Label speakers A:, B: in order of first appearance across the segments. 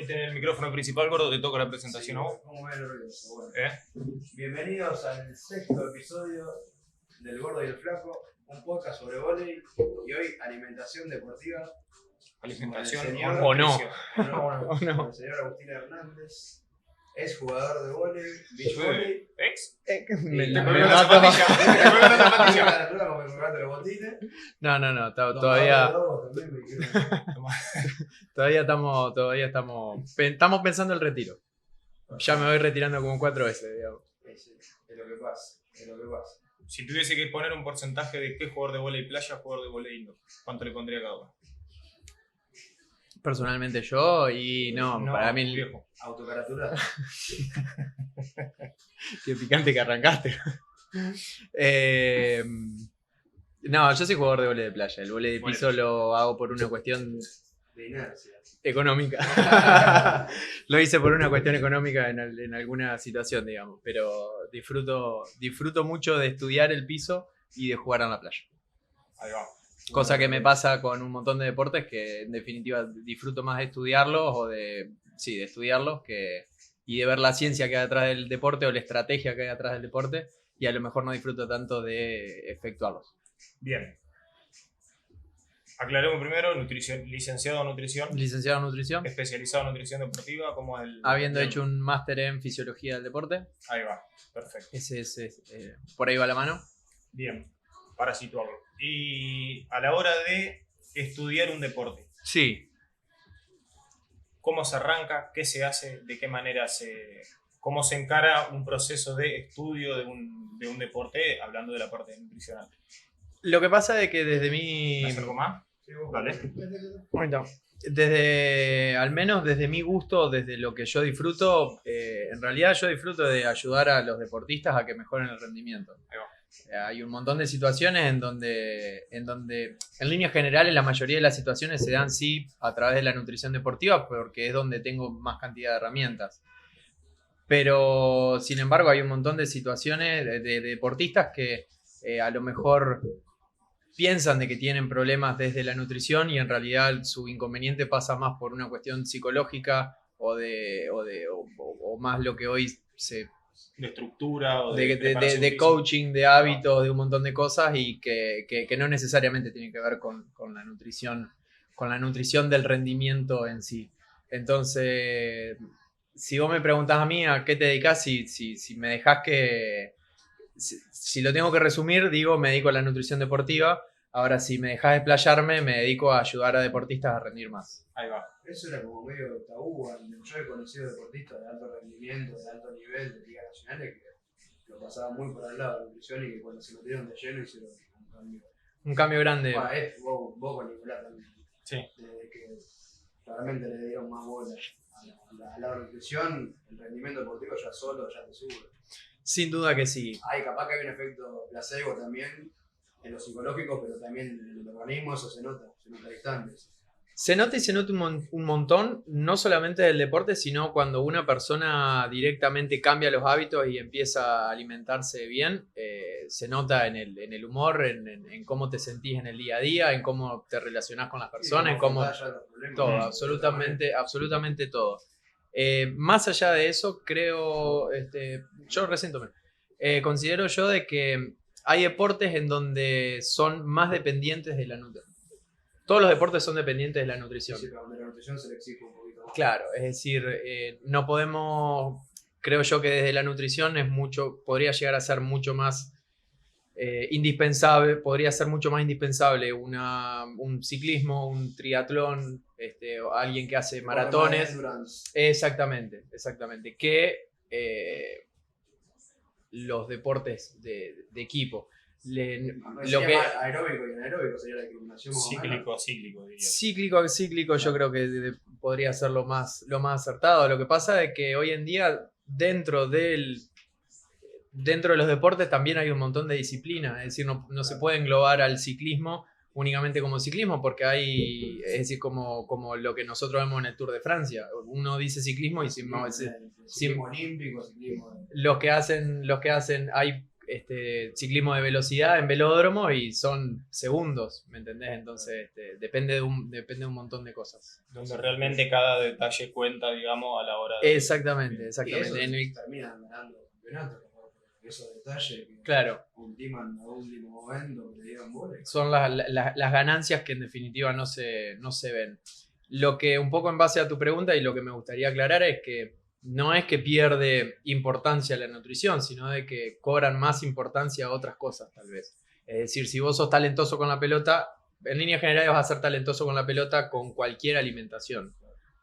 A: Este es el micrófono principal, gordo, te toca la presentación a vos.
B: ¿Cómo va el orgulloso? Bueno. Bienvenidos al sexto episodio del Gordo y el Flaco, un podcast sobre vóley y hoy alimentación deportiva.
A: Alimentación
B: señor,
A: o no.
B: Con el señor Agustín Hernández, es jugador de vóley, beach vóley.
A: ¿Ex?
C: Me
A: Te colgó la
C: mato.
A: zapatilla. Te colgó la zapatilla.
B: La altura como que me mate los botines.
C: No,
B: Todavía
C: estamos pensando el retiro. Ya me voy retirando como 4 veces, digamos.
B: Es lo que pasa, es lo que pasa.
A: Si tuviese que poner un porcentaje de qué jugador de vóley playa, jugador de vóley indoor, ¿cuánto le pondría a cada uno?
C: Personalmente yo, y no para mí
A: viejo.
B: Autocaratura.
C: Qué picante que arrancaste. No, yo soy jugador de vóley de playa. El vóley de piso lo hago por una cuestión
B: De inercia.
C: económica. Lo hice por una cuestión económica en alguna situación, digamos. Pero disfruto mucho de estudiar el piso y de jugar en la playa.
A: Ahí va.
C: Cosa que me pasa con un montón de deportes que en definitiva disfruto más de estudiarlos de estudiarlos y de ver la ciencia que hay detrás del deporte o la estrategia que hay detrás del deporte, y a lo mejor no disfruto tanto de efectuarlos.
A: Bien. Aclaremos primero, licenciado en nutrición,
C: Licenciado en nutrición,
A: especializado en nutrición deportiva, como es el...
C: habiendo hecho un máster en fisiología del deporte.
A: Ahí va, perfecto.
C: Ese es por ahí va la mano.
A: Bien, para situarlo. Y a la hora de estudiar un deporte,
C: Sí.
A: ¿cómo se arranca? ¿Qué se hace? ¿De qué manera cómo se encara un proceso de estudio de un deporte, hablando de la parte nutricional?
C: Lo que pasa es que desde mi...
A: ¿Me acerco más? Dale.
C: Bueno, al menos desde mi gusto, desde lo que yo disfruto, en realidad yo disfruto de ayudar a los deportistas a que mejoren el rendimiento.
A: Ahí va.
C: Hay un montón de situaciones en donde en líneas generales la mayoría de las situaciones se dan sí a través de la nutrición deportiva, porque es donde tengo más cantidad de herramientas. Pero sin embargo hay un montón de situaciones de deportistas que a lo mejor piensan de que tienen problemas desde la nutrición y en realidad su inconveniente pasa más por una cuestión psicológica o más lo que hoy se...
A: De estructura o
C: de coaching, de hábitos, de un montón de cosas y que no necesariamente tienen que ver con la nutrición del rendimiento en sí. Entonces, si vos me preguntás a mí a qué te dedicás, si me dejás si lo tengo que resumir, digo, me dedico a la nutrición deportiva. Ahora, si me dejás explayarme, me dedico a ayudar a deportistas a rendir más.
A: Ahí va.
B: Eso era como medio tabú. Yo he conocido deportistas de alto rendimiento, de alto nivel, de ligas nacionales, que lo pasaban muy por al lado de la nutrición y que cuando se metieron de lleno hicieron un cambio.
C: Un cambio grande.
B: Bueno, vos con Nicolás también.
A: Sí.
B: Desde que claramente le dieron más bola a la nutrición, el rendimiento deportivo ya solo, ya te sube.
C: Sin duda que sí.
B: Capaz que hay un efecto placebo también en lo psicológico, pero también en el organismo eso se nota a distancias.
C: Se nota y se nota un montón, no solamente del deporte, sino cuando una persona directamente cambia los hábitos y empieza a alimentarse bien, se nota en el humor, en cómo te sentís en el día a día, en cómo te relacionás con las personas, en cómo... Todo, absolutamente todo. Más allá de eso, creo, yo recientemente, considero yo de que hay deportes en donde son más dependientes de la nutrición. Todos los deportes son dependientes de la nutrición.
B: Sí, pero donde la nutrición se le exige un poquito más.
C: Claro, es decir, no podemos, creo yo que desde la nutrición podría llegar a ser mucho más indispensable, podría ser mucho más indispensable un ciclismo, un triatlón, alguien que hace maratones. Exactamente, que los deportes de equipo.
B: Aeróbico y anaeróbico sería la discriminación.
A: Cíclico, diría.
C: Cíclico, yo creo que podría ser lo más acertado. Lo que pasa es que hoy en día dentro de los deportes también hay un montón de disciplinas, es decir, no se puede englobar al ciclismo únicamente como ciclismo, porque es decir, como lo que nosotros vemos en el Tour de Francia. Uno dice ciclismo y
B: ciclismo olímpico, ciclismo.
C: los que hacen, ciclismo de velocidad en velódromo y son segundos, ¿me entendés? Entonces depende de un montón de cosas.
A: Donde realmente cada detalle cuenta, digamos, a la hora de...
C: Exactamente.
B: Y eso
C: En
B: terminan ganando campeonatos, por esos detalles que
C: claro,
B: ultiman a último momento, que le dieron bola.
C: son las ganancias que en definitiva no se ven. Lo que un poco en base a tu pregunta y lo que me gustaría aclarar es que no es que pierde importancia la nutrición, sino de que cobran más importancia otras cosas tal vez. Es decir, si vos sos talentoso con la pelota, en líneas generales vas a ser talentoso con la pelota con cualquier alimentación.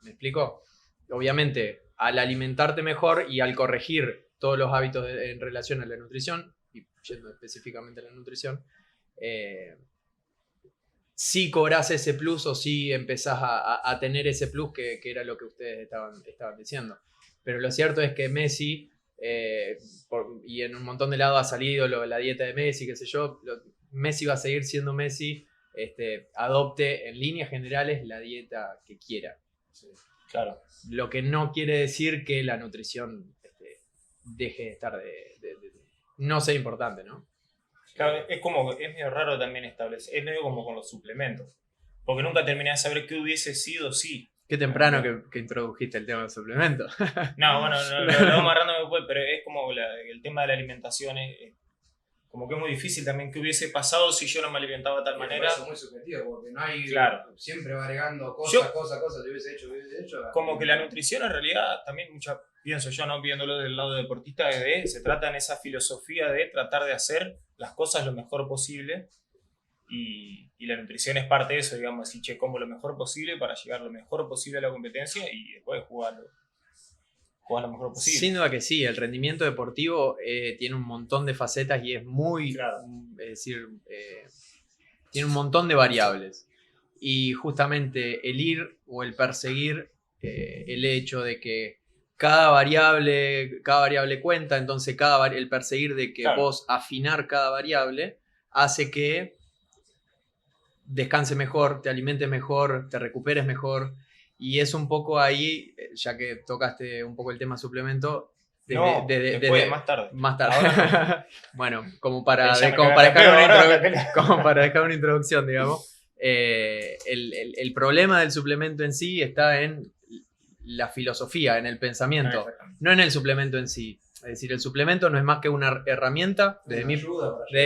C: ¿Me explico? Obviamente, al alimentarte mejor y al corregir todos los hábitos en relación a la nutrición, y yendo específicamente a la nutrición, sí cobras ese plus o sí empezás a tener ese plus que era lo que ustedes estaban diciendo. Pero lo cierto es que Messi, y en un montón de lados ha salido la dieta de Messi, qué sé yo, Messi va a seguir siendo Messi, adopte en líneas generales la dieta que quiera.
A: Sí, claro.
C: Lo que no quiere decir que la nutrición deje de estar no sea importante, ¿no?
A: Claro, es medio raro también establecer, es medio como con los suplementos, porque nunca terminé de saber qué hubiese sido si...
C: Qué temprano que introdujiste el tema del suplemento.
A: No, bueno, lo vamos agarrando después, pero es como el tema de la alimentación, es como que es muy difícil también qué hubiese pasado si yo no me alimentaba de tal manera.
B: Eso es muy subjetivo, porque no hay...
A: Claro.
B: Siempre va agregando cosas, te hubiese hecho.
A: Como que la nutrición en realidad, también pienso yo, no viéndolo del lado deportista, se trata en esa filosofía de tratar de hacer las cosas lo mejor posible. Y la nutrición es parte de eso, digamos, así, che, como lo mejor posible para llegar lo mejor posible a la competencia y después jugar lo mejor posible.
C: Sin duda que sí, el rendimiento deportivo tiene un montón de facetas y es muy,
A: claro.
C: Es decir, tiene un montón de variables. Y justamente el ir o el perseguir el hecho de que cada variable cuenta, entonces el perseguir de que
A: claro.
C: vos afinar cada variable hace que descanse mejor, te alimentes mejor, te recuperes mejor. Y es un poco ahí, ya que tocaste un poco el tema suplemento.
A: Después, más tarde.
C: Más tarde.
A: No.
C: Bueno, como para dejar una introducción, digamos. El problema del suplemento en sí está en la filosofía, en el pensamiento, no en el suplemento en sí. Es decir, el suplemento no es más que una herramienta. Desde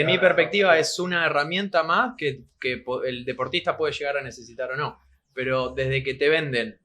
C: mi perspectiva, es una herramienta más que el deportista puede llegar a necesitar o no. Pero desde que te venden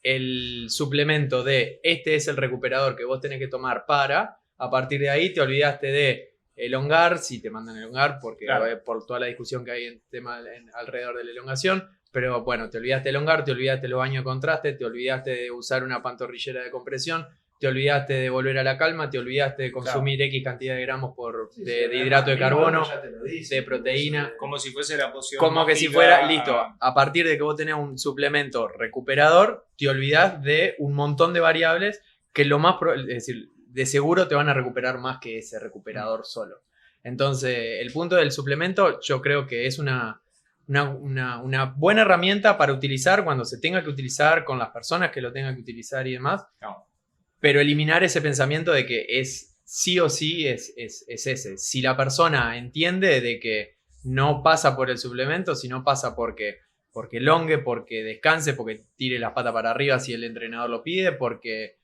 C: el suplemento de este es el recuperador que vos tenés que tomar a partir de ahí te olvidaste de elongar, si te mandan elongar, porque claro, por toda la discusión que hay en tema alrededor de la elongación. Pero bueno, te olvidaste de elongar, te olvidaste de los baños de contraste, te olvidaste de usar una pantorrillera de compresión, te olvidaste de volver a la calma, te olvidaste de consumir X cantidad de gramos de hidrato de carbono, de proteína.
A: Como si fuese la poción.
C: Como que si fuera, listo, a partir de que vos tenés un suplemento recuperador, te olvidás de un montón de variables que es decir, de seguro te van a recuperar más que ese recuperador solo. Entonces, el punto del suplemento yo creo que es una buena herramienta para utilizar cuando se tenga que utilizar, con las personas que lo tengan que utilizar y demás.
A: No.
C: Pero eliminar ese pensamiento de que es sí o sí es ese. Si la persona entiende de que no pasa por el suplemento, sino pasa porque elongue, porque descanse, porque tire las patas para arriba si el entrenador lo pide, porque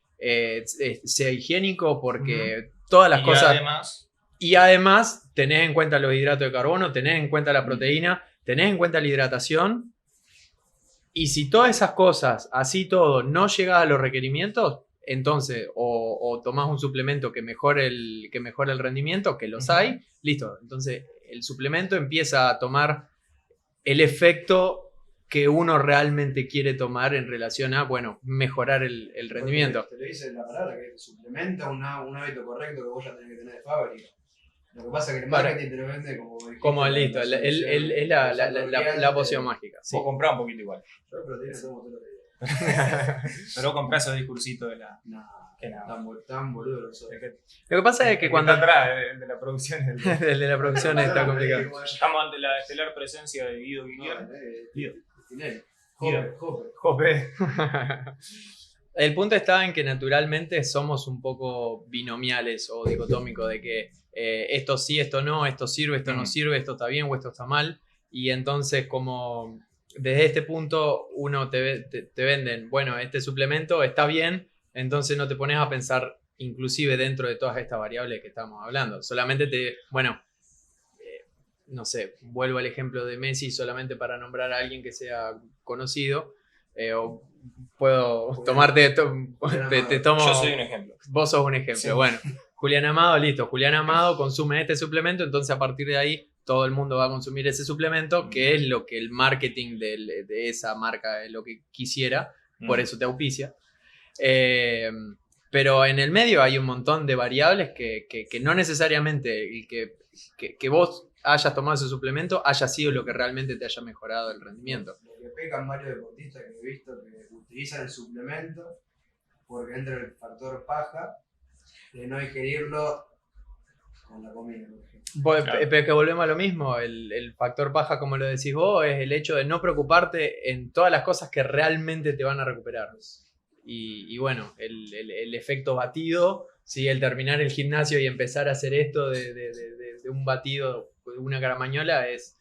C: sea higiénico, porque todas las cosas. Y además tenés en cuenta los hidratos de carbono, tenés en cuenta la proteína, tenés en cuenta la hidratación. Y si todas esas cosas, así todo, no llegás a los requerimientos, entonces o tomás un suplemento que mejore el rendimiento, que los hay, listo. Entonces el suplemento empieza a tomar el efecto que uno realmente quiere tomar en relación a, bueno, mejorar el rendimiento.
B: Te lo dice la palabra, que suplementa un hábito correcto que vos ya tenés que tener de fábrica. Lo que pasa es que el marketing te lo vende como
C: listo, es la poción mágica. Sí.
A: Vos comprás un poquito igual.
B: Yo proteína tomo todo lo que
A: pero compras esos discursitos de la...
B: No, tan boludo lo soy.
C: Lo que pasa es que cuando...
A: Está atrás, el de la producción.
C: El de la producción está complicado.
A: Estamos ante la estelar presencia de Guido Guillermo.
B: Jope.
C: El punto está en que naturalmente somos un poco binomiales o dicotómicos, de que esto sí, esto no, esto sirve, esto no sirve, esto está bien o esto está mal. Y entonces como desde este punto uno te venden, bueno, este suplemento está bien, entonces no te pones a pensar inclusive dentro de todas estas variables que estamos hablando. Solamente no sé, vuelvo al ejemplo de Messi solamente para nombrar a alguien que sea conocido. O puedo tomarte, te tomo...
A: Yo soy un ejemplo.
C: Vos sos un ejemplo.
A: Sí.
C: Bueno, Julián Amado, listo. Julián Amado consume este suplemento, entonces a partir de ahí todo el mundo va a consumir ese suplemento, que es lo que el marketing de esa marca es lo que quisiera, por eso te auspicia. Pero en el medio hay un montón de variables que no necesariamente el que vos hayas tomado ese suplemento haya sido lo que realmente te haya mejorado el rendimiento.
B: Lo que pecan varios deportistas que he visto que utilizan el suplemento porque entra el factor paja de no ingerirlo con la comida, por ejemplo.
C: Claro. Pero que volvemos a lo mismo, el factor paja, como lo decís vos, es el hecho de no preocuparte en todas las cosas que realmente te van a recuperar. Y bueno, el efecto batido, ¿sí? El terminar el gimnasio y empezar a hacer esto de un batido, de una caramañola, es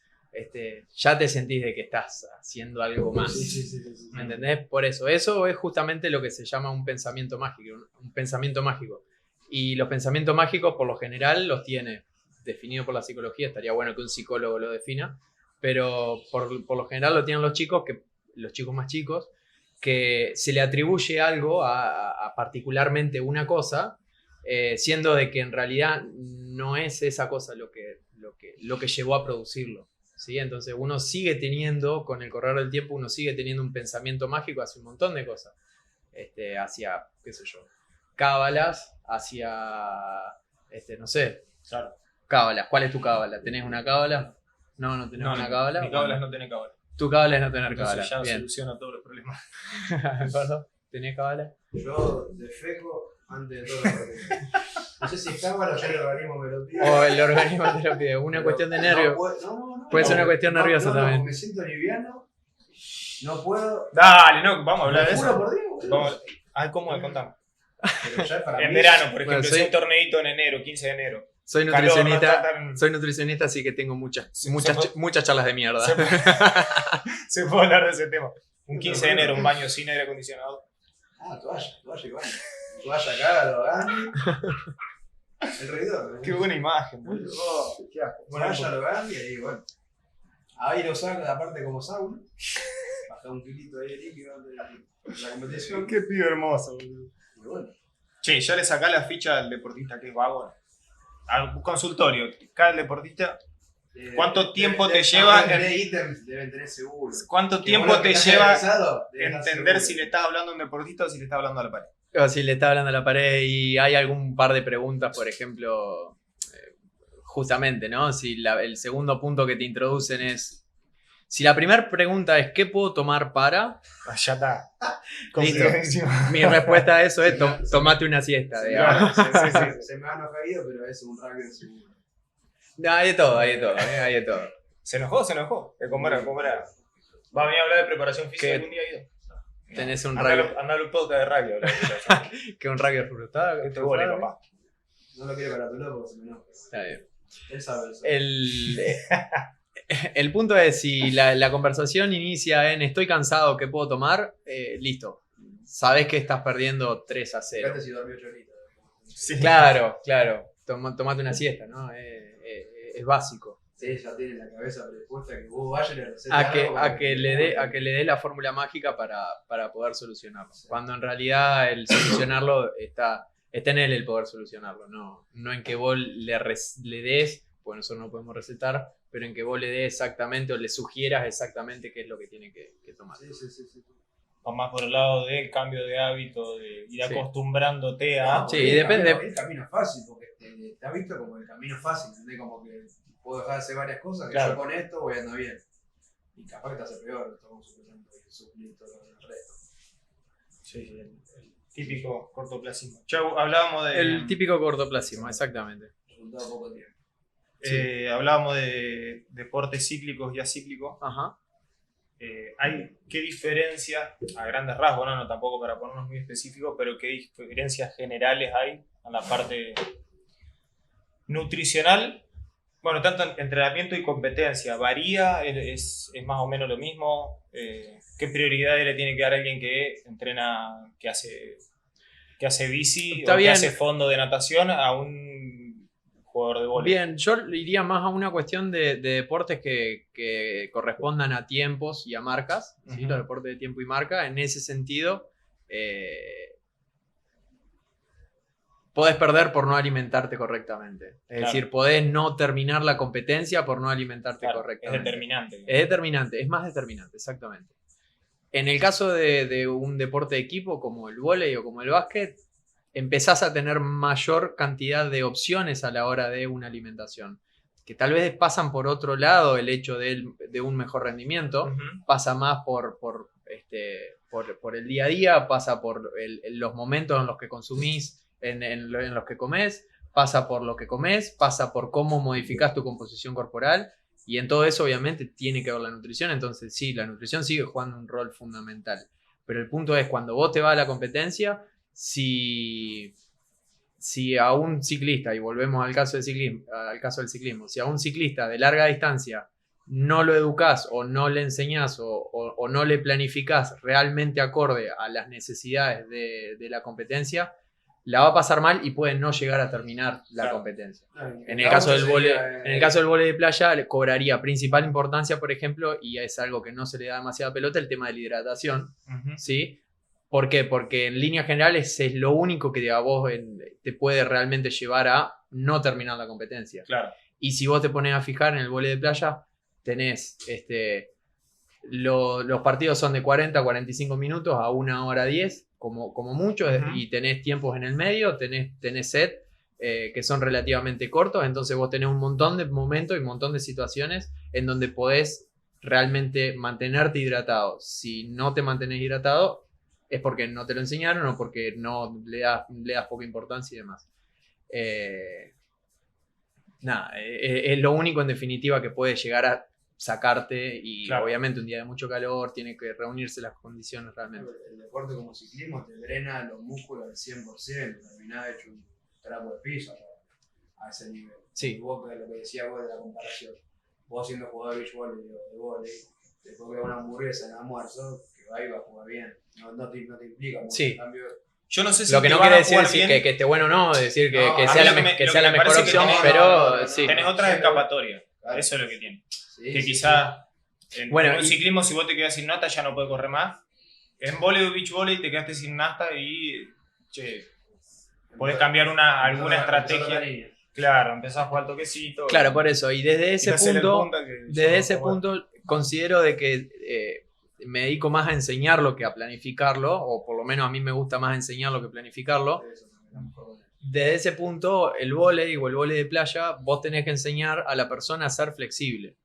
C: ya te sentís de que estás haciendo algo más.
B: Sí.
C: ¿Me entendés? Por eso es justamente lo que se llama un pensamiento mágico. Un pensamiento mágico. Y los pensamientos mágicos, por lo general, los tiene definido por la psicología. Estaría bueno que un psicólogo lo defina. Pero por lo general lo tienen los chicos más chicos, que se le atribuye algo a particularmente una cosa, siendo de que en realidad no es esa cosa lo que llevó a producirlo, ¿sí? Entonces uno sigue teniendo, con el correr del tiempo, uno sigue teniendo un pensamiento mágico hacia un montón de cosas, hacia, qué sé yo, cábalas, hacia, no sé,
A: Claro.
C: cábalas. ¿Cuál es tu cábala? ¿Tenés una cábala? No tenés una cábala.
A: Mi cábala es no tener cábala.
C: Tu cábala es no tener
A: Entonces
C: cábala.
A: ya
C: Bien.
A: soluciona todos los problemas.
C: ¿Gordo? ¿Tenés cábala?
B: Yo defeco antes de todo lo que no sé si es cábala o ya el organismo me lo pide.
C: O el organismo te lo pide. Una cuestión de nervio.
B: No,
C: Puede ser una cuestión nerviosa también.
B: Me siento liviano, no puedo.
A: Dale, no, vamos a hablar de
B: Te juro
A: eso.
B: por Dios, boludo.
A: Vamos. ¿Cómo? Contame.
B: Pero ya para
A: En
B: mí-
A: verano, por ejemplo,
C: Bueno,
A: si
C: soy-
A: hay un torneito en enero, 15 de enero.
C: Soy
A: Calor,
C: nutricionista,
A: no está tan-
C: soy nutricionista, así que tengo muchas
A: puede-
C: charlas de mierda.
A: Se puede hablar de ese tema. Un 15 de enero, un baño sin aire acondicionado.
B: toalla y baño. Toalla acá, lo hagan. El reidor.
A: Qué buena imagen, boludo.
B: Oh, qué asco. Toalla, lo hagan y ahí, bueno. Ahí lo saco de aparte como sauna. Baja un kilito ahí de líquido antes de la competición.
A: Qué pibe hermoso, boludo.
B: Y bueno.
A: Che, ya le sacá la ficha al deportista que es vago. Al consultorio, cada deportista, ¿cuánto tiempo te lleva
B: Deben tener ítems, deben tener seguro.
A: ¿cuánto
B: Que
A: tiempo
B: vos lo
A: te
B: que estás
A: lleva
B: interesado, debes estar
A: entender
B: seguro.
A: si le estás hablando a un deportista o si le estás hablando a la pared?
C: O si le está hablando a la pared y hay algún par de preguntas, por ejemplo, justamente, ¿no? Si el segundo punto que te introducen es... Si la primera pregunta es ¿qué puedo tomar para?
A: Ya está.
C: Listo. Mi respuesta a eso es tomate una siesta, digamos.
B: Se me han caído, pero es un rugby seguro.
C: No, hay de todo, hay de todo.
A: ¿Se enojó? ¿Cómo era? ¿Va a venir a hablar de preparación física
C: ¿Qué?
A: algún día, Guido?
C: Tenés un
A: Andá
C: rugby,
A: a un podcast de rugby. hablar de preparación.
C: que un rugby frustrado.
A: Este gol, papá.
B: No lo quiero para tu lado porque se me enoja.
C: Está bien.
B: Él sabe eso.
C: El punto es, si la conversación inicia en estoy cansado, ¿qué puedo tomar? Listo. Sabés que estás perdiendo 3-0.
B: Fíjate si dormí 8 horitas.
A: Sí.
C: Claro. Tomate una siesta, ¿no? Es básico.
B: Sí, ya tiene la cabeza predispuesta que vos vayas y le recetes
C: A que le dé la fórmula mágica para poder solucionarlo.
B: Sí.
C: Cuando en realidad el solucionarlo está en él el poder solucionarlo. No en que vos le des, pues nosotros no podemos recetar, pero en que vos le des exactamente o le sugieras exactamente qué es lo que tiene que tomar.
B: Sí.
A: Va más por el lado del cambio de hábito, de ir
C: Sí.
A: acostumbrándote a...
C: Sí, depende.
B: El camino es fácil, porque te has visto como el camino fácil, ¿entendés? Como que puedo dejar de hacer varias cosas, que
A: Claro.
B: yo con esto voy a andar bien. Y capaz que te hace peor, estamos suponiendo y suplir todo el resto.
A: Sí, el típico cortoplacismo. Chau, hablábamos de...
C: El típico cortoplacismo, exactamente.
B: Resultado poco tiempo.
A: Hablábamos de deportes cíclicos y acíclicos.
C: Ajá.
A: ¿Qué diferencias, a grandes rasgos, no tampoco para ponernos muy específicos, pero qué diferencias generales hay en la parte Nutricional, bueno, tanto en entrenamiento y competencia, ¿varía? ¿Es más o menos lo mismo? ¿Qué prioridades le tiene que dar a alguien que entrena, que hace bici
C: Está
A: o que
C: bien.
A: hace fondo de natación a un jugador de vóley?
C: Bien, yo iría más a una cuestión de deportes que correspondan a tiempos y a marcas, ¿sí?
A: Ujú.
C: Los deportes de tiempo y marca. En ese sentido, podés perder por no alimentarte correctamente. Es
A: Claro.
C: decir, podés no terminar la competencia por no alimentarte
A: Claro, es
C: correctamente.
A: determinante.
C: Es determinante, es más determinante, exactamente. En el caso de un deporte de equipo como el vóley o como el básquet, empezás a tener mayor cantidad de opciones a la hora de una alimentación, que tal vez pasan por otro lado el hecho de un mejor rendimiento,
A: Ujú.
C: pasa más por el día a día, pasa por los momentos en los que consumís, en los que comés, pasa por lo que comés, pasa por cómo modificás tu composición corporal. Y en todo eso, obviamente, tiene que ver la nutrición. Entonces, sí, la nutrición sigue jugando un rol fundamental. Pero el punto es, cuando vos te vas a la competencia, si a un ciclista, y volvemos al caso del ciclismo, si a un ciclista de larga distancia no lo educás o no le enseñás o no le planificás realmente acorde a las necesidades de la competencia, la va a pasar mal y puede no llegar a terminar la
A: Claro.
C: competencia.
B: No,
C: En el caso del vóley de playa cobraría principal importancia, por ejemplo, y es algo que no se le da demasiada pelota, el tema de la hidratación,
A: Ujú.
C: ¿sí? ¿Por qué? Porque en líneas generales es lo único que a vos te puede realmente llevar a no terminar la competencia.
A: Claro.
C: Y si vos te pones a fijar en el vóley de playa, tenés los partidos son de 40 a 45 minutos a 1 hora 10, como mucho,
A: Ujú.
C: y tenés tiempos en el medio, tenés set que son relativamente cortos, entonces vos tenés un montón de momentos y un montón de situaciones en donde podés realmente mantenerte hidratado. Si no te mantenés hidratado, es porque no te lo enseñaron o porque no le das poca importancia y demás. Nada, es lo único en definitiva que puede llegar a sacarte y
A: Claro.
C: obviamente un día de mucho calor tiene que reunirse las condiciones realmente.
B: El deporte como ciclismo te drena los músculos al 100%, terminás hecho un trapo de piso a ese nivel.
C: Sí.
B: Y vos, lo que decías vos de la comparación, vos siendo jugador de beach volley o de volley, te toca una hamburguesa en almuerzo, que va y va a jugar bien. No te implica mucho.
C: Sí.
B: En cambio,
A: Yo no sé si
C: Lo que
A: te
C: no
A: van
C: quiere
A: a
C: decir
A: jugar bien.
C: que esté bueno o no, decir que
B: No,
C: sea
A: a
C: la,
A: mí lo que
C: que
A: me-
C: sea
A: lo
C: la
A: que me
C: mejor
A: parece que
C: opción,
A: tenés-
C: pero
B: no,
C: sí.
A: Tenés otras escapatorias.
B: claro.
A: Eso es lo que tiene.
B: sí,
A: Que
B: sí,
A: quizás en
C: Bueno,
A: un
C: y-
A: ciclismo, si vos te quedas sin nafta, ya no puedes correr más. En vóley o beach volley te quedaste sin nafta y che, podés cambiar alguna estrategia. Claro, empezás a jugar toquecito.
C: Claro, por eso. Y desde ese
A: quizás hacerle
C: punto,
A: punta que ya
C: desde
A: no
C: ese
A: está bueno.
C: punto considero de que me dedico más a enseñarlo que a planificarlo, o por lo menos a mí me gusta más enseñarlo que planificarlo. Desde ese punto, el vóley o el vóley de playa, vos tenés que enseñar a la persona a ser flexible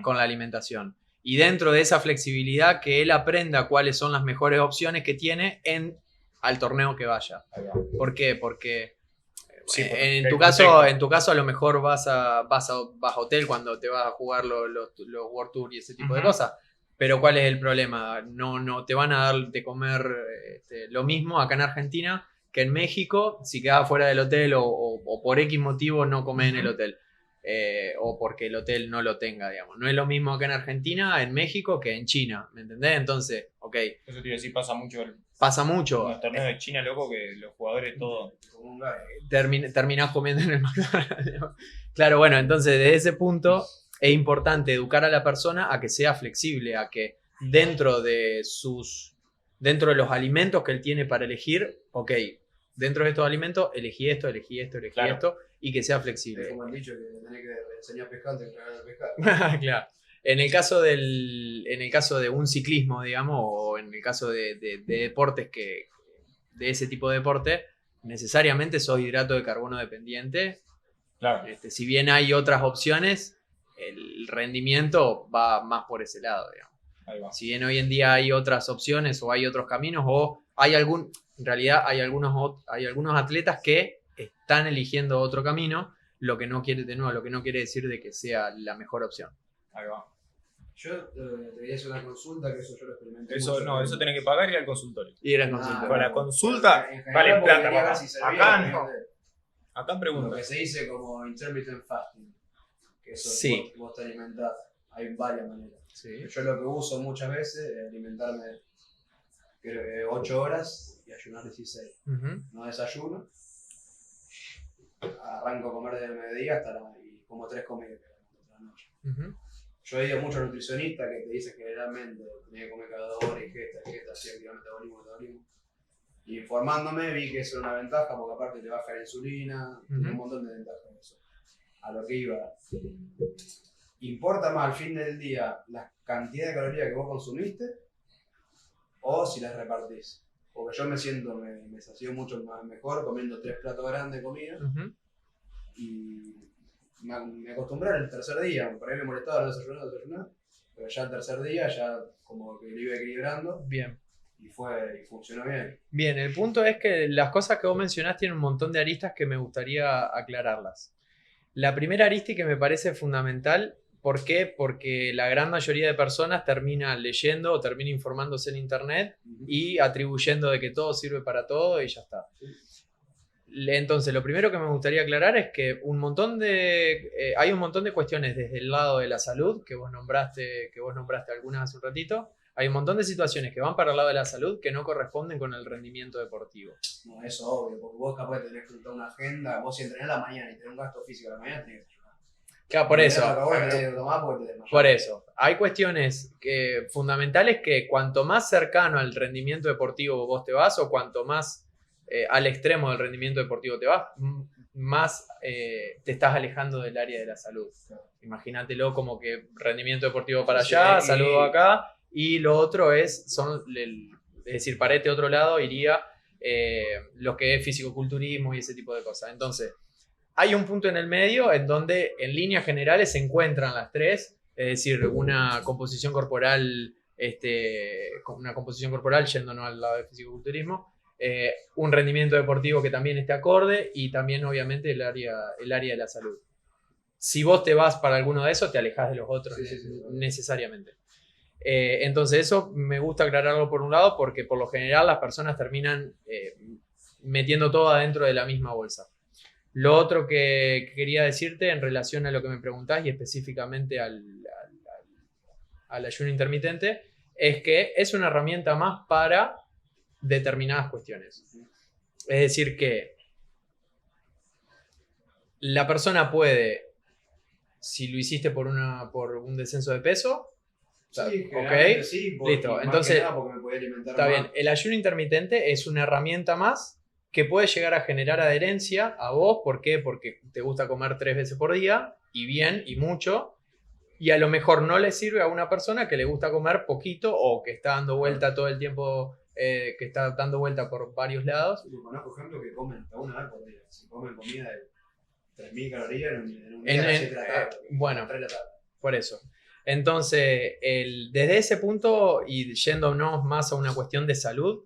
C: con la alimentación. Y dentro de esa flexibilidad, que él aprenda cuáles son las mejores opciones que tiene al torneo que vaya.
A: Ahí va.
C: ¿Por qué? Porque
A: Sí, porque
C: en
A: el
C: tu caso
A: contexto.
C: a lo mejor vas a hotel cuando te vas a jugar los World Tour y ese tipo de
A: Ujú.
C: cosas. Pero ¿cuál es el problema? No te van a dar de comer lo mismo acá en Argentina que en México si quedas fuera del hotel o por X motivo no comes en el
A: Ujú.
C: hotel. O porque el hotel no lo tenga, digamos. No es lo mismo acá en Argentina, en México, que en China, ¿me entendés? Entonces, ok,
A: Eso te iba a decir, pasa mucho en
C: pasa mucho.
A: los torneos de China, loco, que los jugadores todos.
C: Terminás comiendo en el McDonald's. Claro, bueno, entonces desde ese punto es importante educar a la persona a que sea flexible, a que dentro de los alimentos que él tiene para elegir, ok, dentro de estos alimentos elegí esto,
A: Claro.
C: esto, y que sea
B: Es
C: flexible.
B: como han dicho que tenés que enseñar pescante que tragar de pescar.
C: Claro. En el caso de un ciclismo, digamos, o en el caso de deportes de ese tipo de deporte, necesariamente sos hidrato de carbono dependiente.
A: Claro.
C: Si bien hay otras opciones, el rendimiento va más por ese lado, digamos.
A: Ahí va.
C: Si bien hoy en día hay otras opciones o hay otros caminos o en realidad hay algunos atletas que están eligiendo otro camino, lo que no quiere decir de que sea la mejor opción.
A: Ahí va.
B: Yo te quería hacer una consulta, que eso yo lo experimenté.
A: Eso
B: mucho
A: no,
B: con-
A: eso tenés que pagar y ir al consultorio.
C: Y eres
B: Ah,
C: consultor.
A: Con la consulta
B: En general,
A: vale
B: porque
A: plata,
B: quería ver
A: papá.
B: si servía,
A: Acá
B: ¿me
A: no.
B: entendés?
A: Acá
B: Lo
A: pregunta.
B: que se dice como intermittent fasting, que eso
C: Sí.
B: vos te alimentás. Hay varias maneras.
C: Sí.
B: Yo lo que uso muchas veces es alimentarme, creo que 8 horas y ayunar 16.
C: Ujú.
B: No desayuno, arranco a comer desde el mediodía y como 3 comidas la noche.
C: Ujú.
B: Yo he ido a muchos nutricionistas que te dicen que generalmente tenía que comer cada 2 horas y así activar metabolismo. Y informándome vi que eso era una ventaja porque aparte te baja la insulina, tiene un montón de ventajas en eso. A lo que iba, ¿importa más al fin del día la cantidad de calorías que vos consumiste o si las repartís? Porque yo me sacio mucho mejor comiendo 3 platos grandes de comida
C: Ujú.
B: y me acostumbré el tercer día, por ahí me molestaba no desayunar, pero ya el tercer día ya como que lo iba equilibrando
C: Bien.
B: y funcionó bien.
C: Bien, el punto es que las cosas que vos mencionás tienen un montón de aristas que me gustaría aclararlas. La primera arista y que me parece fundamental, ¿por qué? Porque la gran mayoría de personas termina leyendo o termina informándose en internet y atribuyendo de que todo sirve para todo y ya está. Entonces, lo primero que me gustaría aclarar es que hay un montón de cuestiones desde el lado de la salud, que vos nombraste algunas hace un ratito. Hay un montón de situaciones que van para el lado de la salud que no corresponden con el rendimiento deportivo.
B: No, eso obvio, porque vos capaz de tener que juntar una agenda, vos si entrenás a la mañana y tenés un gasto físico a la mañana, tenés que ayudar.
C: Claro, por eso. Por eso. Hay cuestiones fundamentales que cuanto más cercano al rendimiento deportivo vos te vas o cuanto más al extremo del rendimiento deportivo te vas, más te estás alejando del área de la salud. Imagínatelo como que rendimiento deportivo para allá, salud acá, y lo otro es decir, para este otro lado iría lo que es fisicoculturismo y ese tipo de cosas. Entonces, hay un punto en el medio en donde en líneas generales se encuentran las tres, es decir, una composición corporal yéndonos al lado del fisicoculturismo, un rendimiento deportivo que también esté acorde y también obviamente el área de la salud. Si vos te vas para alguno de esos, te alejas de los otros necesariamente. Entonces eso me gusta aclararlo por un lado porque por lo general las personas terminan metiendo todo adentro de la misma bolsa. Lo otro que quería decirte en relación a lo que me preguntás y específicamente al ayuno intermitente es que es una herramienta más para determinadas cuestiones. Es decir que la persona puede, si lo hiciste por un descenso de peso,
B: sí,
C: ok,
B: sí,
C: listo. Entonces,
B: porque me podía alimentar
C: está
B: más.
C: bien. El ayuno intermitente es una herramienta más que puede llegar a generar adherencia a vos. ¿Por qué? Porque te gusta comer 3 veces por día y bien y mucho. Y a lo mejor no le sirve a una persona que le gusta comer poquito o que está dando vuelta todo el tiempo, que está dando vuelta por varios lados.
B: Yo conozco ejemplos que comen hasta una vez por día. Si comen comida de 3.000 calorías en un día a las 7 de la tarde.
C: Bueno,
B: 3 de la tarde.
C: por eso. Entonces, desde ese punto y yéndonos más a una cuestión de salud,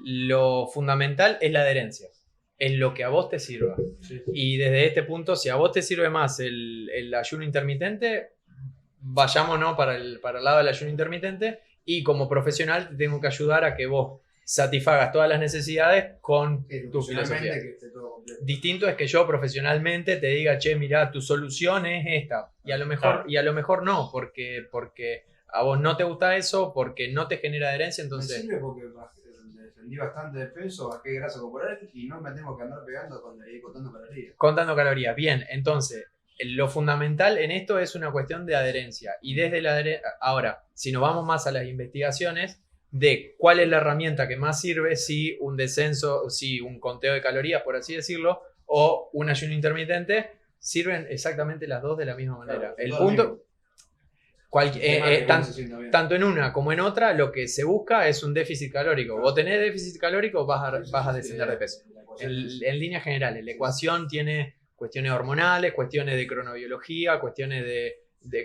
C: lo fundamental es la adherencia, en lo que a vos te sirva.
B: Sí.
C: Y desde este punto, si a vos te sirve más el ayuno intermitente, vayámonos para el lado del ayuno intermitente y como profesional te tengo que ayudar a que vos satisfagas todas las necesidades con tu filosofía.
B: Que esté todo completo.
C: Distinto es que yo profesionalmente te diga, che, mirá, tu solución es esta. Y a lo mejor no, porque a vos no te gusta eso, porque no te genera adherencia, entonces...
B: Me sirve porque descendí bastante de peso, bajé grasa corporal y no me tengo que andar pegando contando calorías.
C: Contando calorías, bien. Entonces, lo fundamental en esto es una cuestión de adherencia. Y desde ahora, si nos vamos más a las investigaciones de cuál es la herramienta que más sirve, si un descenso, si un conteo de calorías, por así decirlo, o un ayuno intermitente, sirven exactamente las dos de la misma manera.
B: Claro,
C: el punto, tanto en una como en otra, lo que se busca es un déficit calórico. Vos tenés déficit calórico, vas a descender de peso. En líneas generales, la ecuación tiene cuestiones hormonales, cuestiones de cronobiología, cuestiones de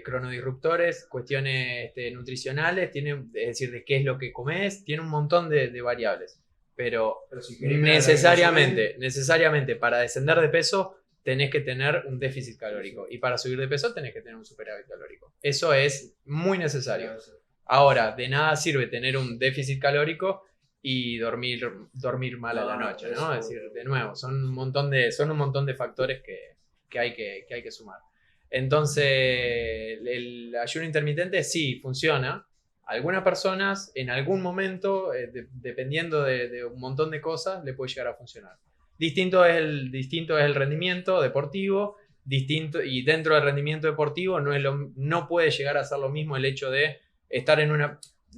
C: cronodisruptores, cuestiones nutricionales, es decir, de qué es lo que comes, tiene un montón de variables. Pero
B: si
C: necesariamente para descender de peso tenés que tener un déficit calórico y para subir de peso tenés que tener un superávit calórico. Eso es muy necesario. Ahora, de nada sirve tener un déficit calórico y dormir mal a la
B: No,
C: noche,
B: eso-
C: ¿no? Es decir, de nuevo, son un montón de factores que hay que sumar. Entonces, el ayuno intermitente sí funciona. Algunas personas en algún momento, dependiendo de un montón de cosas, le puede llegar a funcionar. Distinto es el rendimiento deportivo, y dentro del rendimiento deportivo no puede llegar a ser lo mismo el hecho de estar en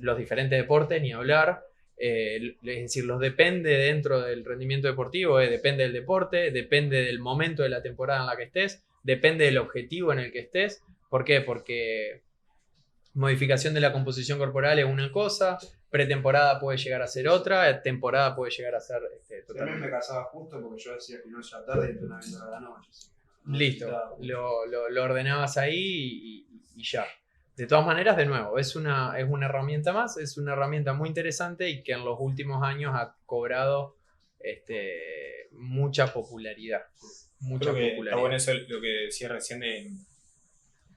C: los diferentes deportes, ni hablar. Es decir, los depende dentro del rendimiento deportivo, depende del deporte, depende del momento de la temporada en la que estés, depende del objetivo en el que estés. ¿Por qué? Porque modificación de la composición corporal es una cosa, pretemporada puede llegar a ser otra, temporada puede llegar a ser
B: También
C: totalmente.
B: me casaba justo porque yo decía que no es la tarde y entrenamiento a la noche. Así que no
C: Listo,
B: necesitaba-
C: lo ordenabas ahí y ya. De todas maneras, de nuevo, es una herramienta más, es una herramienta muy interesante y que en los últimos años ha cobrado mucha popularidad. Mucha
A: Creo que está
C: popularidad.
A: bueno eso lo que decía recién de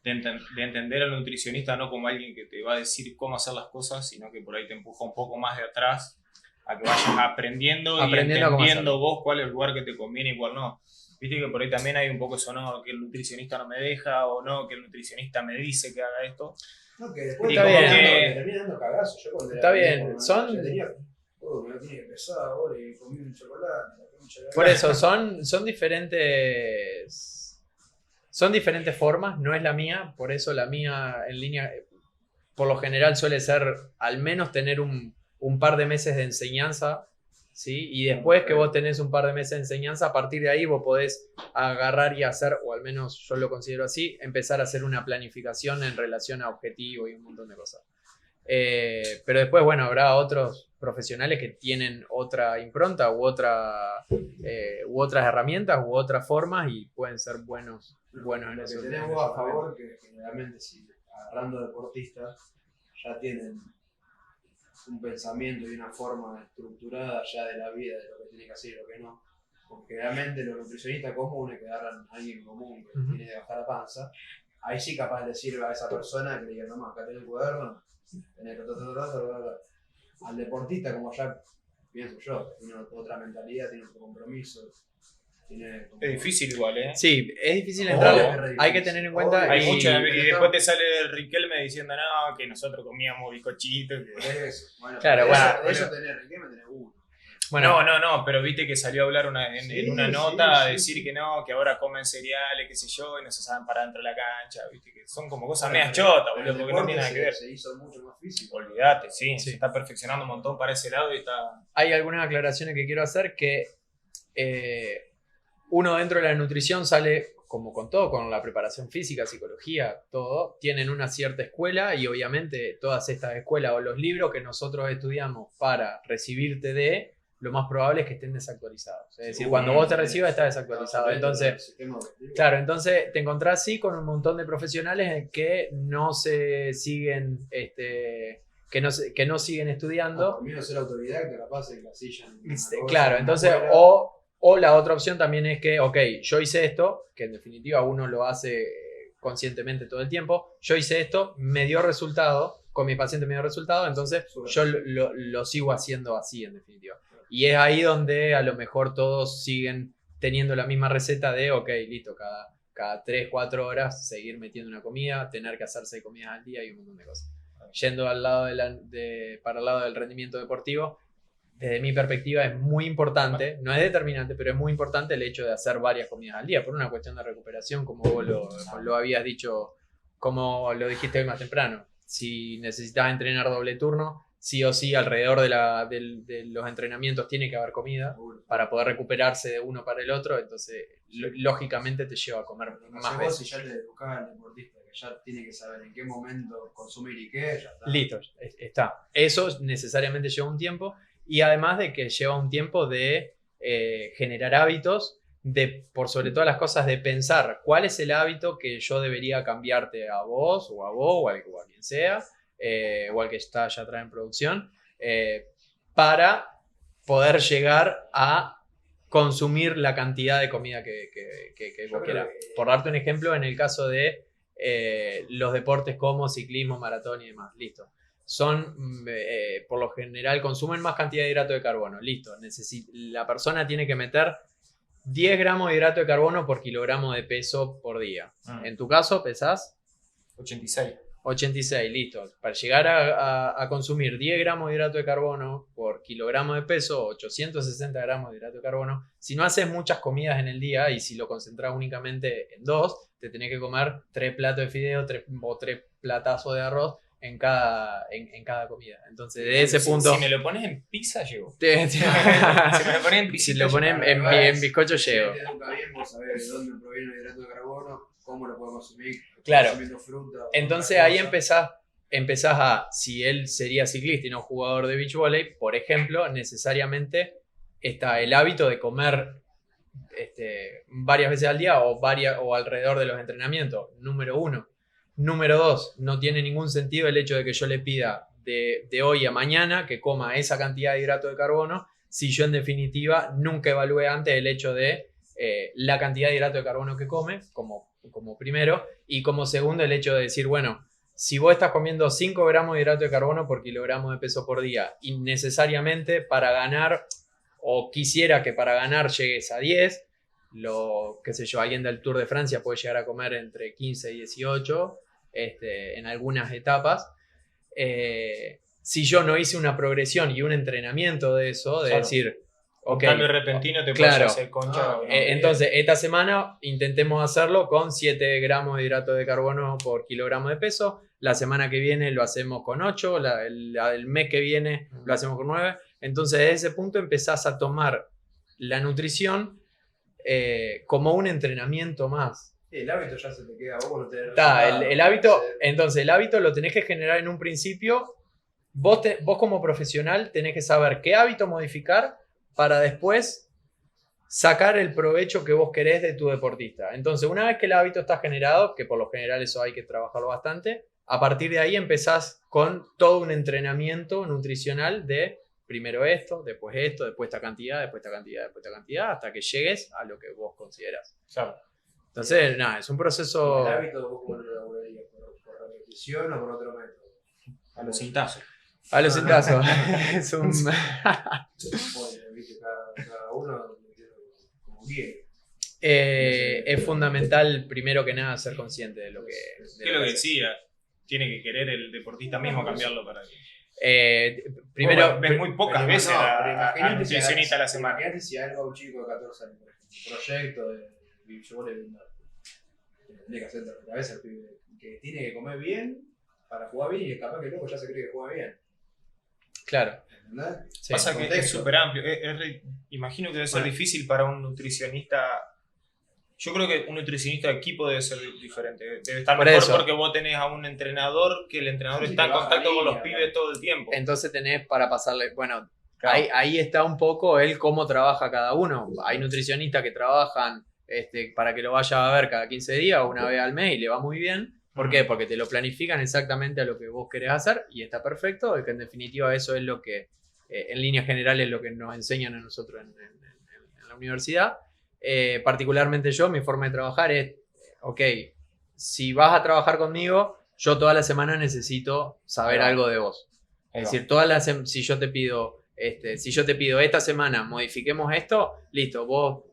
A: entender al nutricionista no como alguien que te va a decir cómo hacer las cosas, sino que por ahí te empuja un poco más de atrás a que vayas aprendiendo y
C: Aprendiendo a cómo
A: entendiendo
C: hacerlo.
A: vos cuál es el lugar que te conviene y cuál no. Viste que por ahí también hay un poco eso, ¿no? Que el nutricionista no me deja o no, que el nutricionista me dice que haga esto.
B: No, que después
A: Y
C: Está
B: te
C: bien.
B: termina dando cagazo. Yo cuando
C: Está
B: era
C: bien,
B: pendejo,
C: son-
B: ya tenía, me lo tenía que pesar ahora y comí un chocolate. la concha de la
C: Por
B: lora.
C: eso, son diferentes formas, no es la mía, por eso la mía en línea, por lo general suele ser al menos tener un par de meses de enseñanza, ¿sí? Y después que vos tenés un par de meses de enseñanza, a partir de ahí vos podés agarrar y hacer, o al menos yo lo considero así, empezar a hacer una planificación en relación a objetivos y un montón de cosas. Pero después, bueno, habrá otros profesionales que tienen otra impronta u otras herramientas u otras formas y pueden ser buenos en
B: Lo que
C: eso.
B: tenés vos a favor, que generalmente si agarrando deportistas ya tienen un pensamiento y una forma estructurada ya de la vida, de lo que tiene que hacer y lo que no. Porque generalmente los nutricionistas comunes que agarran a alguien común que
C: Ujú.
B: tiene que bajar la panza, ahí sí capaz de sirve a esa persona que le diga, no, acá tenés el cuaderno, tenés al deportista como ya pienso yo, tiene otra mentalidad, tiene otro compromiso, tiene como-
A: Es difícil igual, ¿eh?
C: Sí, es difícil
B: Obvio
C: entrar.
B: que es re
C: Hay que
B: difícil.
C: tener en cuenta.
B: Obvio.
A: Hay
C: y-
A: mucha, y
B: pero
A: después
B: está-
A: te sale el Riquelme diciendo, no, que nosotros comíamos bizcochitos. que-
B: Eso. Bueno,
C: Claro,
B: de
C: bueno,
B: eso, de eso tenés Riquelme, tenés uno.
C: Bueno,
A: No, pero viste que salió a hablar en
B: Sí,
A: una
B: sí,
A: nota a
B: sí,
A: decir
B: sí.
A: que no, que ahora comen cereales, qué sé yo, y no se saben parar dentro de la cancha, viste que son como cosas
B: Bueno,
A: medias
B: pero-
A: chotas,
B: pero
A: boludo,
B: el
A: porque no tiene nada
B: deporte
A: que ver.
B: se hizo mucho más físico.
A: Olvídate, sí,
C: Sí.
A: se está perfeccionando un montón para ese lado y está...
C: hay algunas aclaraciones que quiero hacer que uno dentro de la nutrición sale, como con todo, con la preparación física, psicología, todo, tienen una cierta escuela y obviamente todas estas escuelas o los libros que nosotros estudiamos para recibirte de, lo más probable es que estén desactualizados. Es decir, cuando vos te recibas está desactualizado. Entonces, claro, entonces te encontrás sí con un montón de profesionales que no se siguen, que no siguen estudiando.
B: Por mí no ser autodidacta, capaz en la silla.
C: Claro, entonces, o la otra opción también es que, ok, yo hice esto, que en definitiva uno lo hace conscientemente todo el tiempo, yo hice esto, me dio resultado, con mi paciente me dio resultado, entonces yo lo sigo haciendo así en definitiva. Y es ahí donde a lo mejor todos siguen teniendo la misma receta de, ok, listo, cada 3, 4 horas seguir metiendo una comida, tener que hacer 6 comidas al día y un montón de cosas. Yendo al lado para el lado del rendimiento deportivo, desde mi perspectiva es muy importante, no es determinante, pero es muy importante el hecho de hacer varias comidas al día, por una cuestión de recuperación, como vos lo habías dicho, como lo dijiste hoy más temprano. Si necesitas entrenar doble turno, sí o sí alrededor de los entrenamientos tiene que haber comida para poder recuperarse de uno para el otro, entonces lógicamente te lleva a comer más veces.
B: Si ya le educás al deportista, que ya tiene que saber en qué momento consumir y qué, ya está.
C: Listo, está. Eso necesariamente lleva un tiempo. Y además de que lleva un tiempo de generar hábitos, por sobre todas las cosas, de pensar cuál es el hábito que yo debería cambiarte a vos o a quien sea, o al que está ya atrás en producción, para poder llegar a consumir la cantidad de comida que vos quieras. Por darte un ejemplo, en el caso de los deportes como ciclismo, maratón y demás, listo. son, por lo general, consumen más cantidad de hidrato de carbono. Listo, la persona tiene que meter 10 gramos de hidrato de carbono por kilogramo de peso por día. En tu caso, pesás
A: 86.
C: 86, listo. Para llegar a consumir 10 gramos de hidrato de carbono por kilogramo de peso, 860 gramos de hidrato de carbono, si no haces muchas comidas en el día y si lo concentras únicamente en 2, te tenés que comer 3 platos de fideo o 3 platazos de arroz en cada comida. Entonces, de ese punto...
A: Si me lo pones en pizza, llego.
C: Si
A: me lo pones en pizza,
C: si lo pones en bizcocho, llego.
B: Si te educa bien, vos sabés de dónde proviene el hidrato de carbono, cómo lo podemos consumir.
C: Claro.
B: Consumiendo fruta.
C: Entonces ahí empezás a, si él sería ciclista y no jugador de beach volley, por ejemplo, necesariamente está el hábito de comer varias veces al día o alrededor de los entrenamientos. Número 1. Número 2, no tiene ningún sentido el hecho de que yo le pida de hoy a mañana que coma esa cantidad de hidrato de carbono si yo en definitiva nunca evalué antes el hecho de la cantidad de hidrato de carbono que come, como primero, y como segundo el hecho de decir, bueno, si vos estás comiendo 5 gramos de hidrato de carbono por kilogramo de peso por día y necesariamente para ganar, o quisiera que para ganar llegues a 10, qué sé yo, alguien del Tour de Francia puede llegar a comer entre 15 y 18 en algunas etapas. Si yo no hice una progresión y un entrenamiento de eso, de decir,
A: un
C: okay,
A: cambio repentino te puedes hacer concha.
C: Entonces, esta semana intentemos hacerlo con 7 gramos de hidrato de carbono por kilogramo de peso. La semana que viene lo hacemos con 8. El mes que viene lo hacemos con 9. Entonces, desde ese punto empezás a tomar la nutrición como un entrenamiento más.
B: El hábito ya se te queda a vos, no te
C: el hábito, entonces el hábito lo tenés que generar en un principio. Vos como profesional tenés que saber qué hábito modificar para después sacar el provecho que vos querés de tu deportista. Entonces, una vez que el hábito está generado, que por lo general eso hay que trabajarlo bastante, a partir de ahí empezás con todo un entrenamiento nutricional de primero esto, después esta cantidad, después esta cantidad, después esta cantidad, hasta que llegues a lo que vos consideras.
A: Claro.
C: Entonces, nada, es un proceso...
B: ¿El hábito vos cómo lo elaborarías? ¿Por repetición o por otro método?
A: A los cintazos.
C: A los cintazos. Es un...
B: Bueno, viste, cada uno como quiere.
C: Es fundamental, primero que nada, ser consciente de lo que...
A: ¿Qué es lo que decía? Tiene que querer el deportista mismo cambiarlo para que...
C: primero,
A: ves muy pocas veces a nutricionista a la semana.
B: Imagínate si algo a un chico de 14 años, por ejemplo, un proyecto de yo tiene que hacer a veces el pibe que tiene que comer bien para jugar bien y capaz que luego ya se cree que juega bien.
C: Claro.
B: ¿Entendés?
C: Sí,
A: pasa que es súper amplio. Imagino que debe ser difícil para un nutricionista. Yo creo que un nutricionista de equipo debe ser diferente. Debe estar
C: por
A: mejor
C: eso,
A: porque vos tenés a un entrenador que el entrenador está en contacto con los pibes todo el tiempo.
C: Entonces tenés para pasarle... Bueno,
A: Claro.
C: ahí está un poco el cómo trabaja cada uno. Hay nutricionistas que trabajan para que lo vaya a ver cada 15 días o una vez al mes y le va muy bien. ¿Por qué? Porque te lo planifican exactamente a lo que vos querés hacer y está perfecto, y que en definitiva eso es lo que, en líneas generales, lo que nos enseñan a nosotros en la universidad. Particularmente yo, mi forma de trabajar es, ok, si vas a trabajar conmigo, yo toda la semana necesito saber algo de vos. Es decir, si yo te pido esta semana modifiquemos esto, listo, vos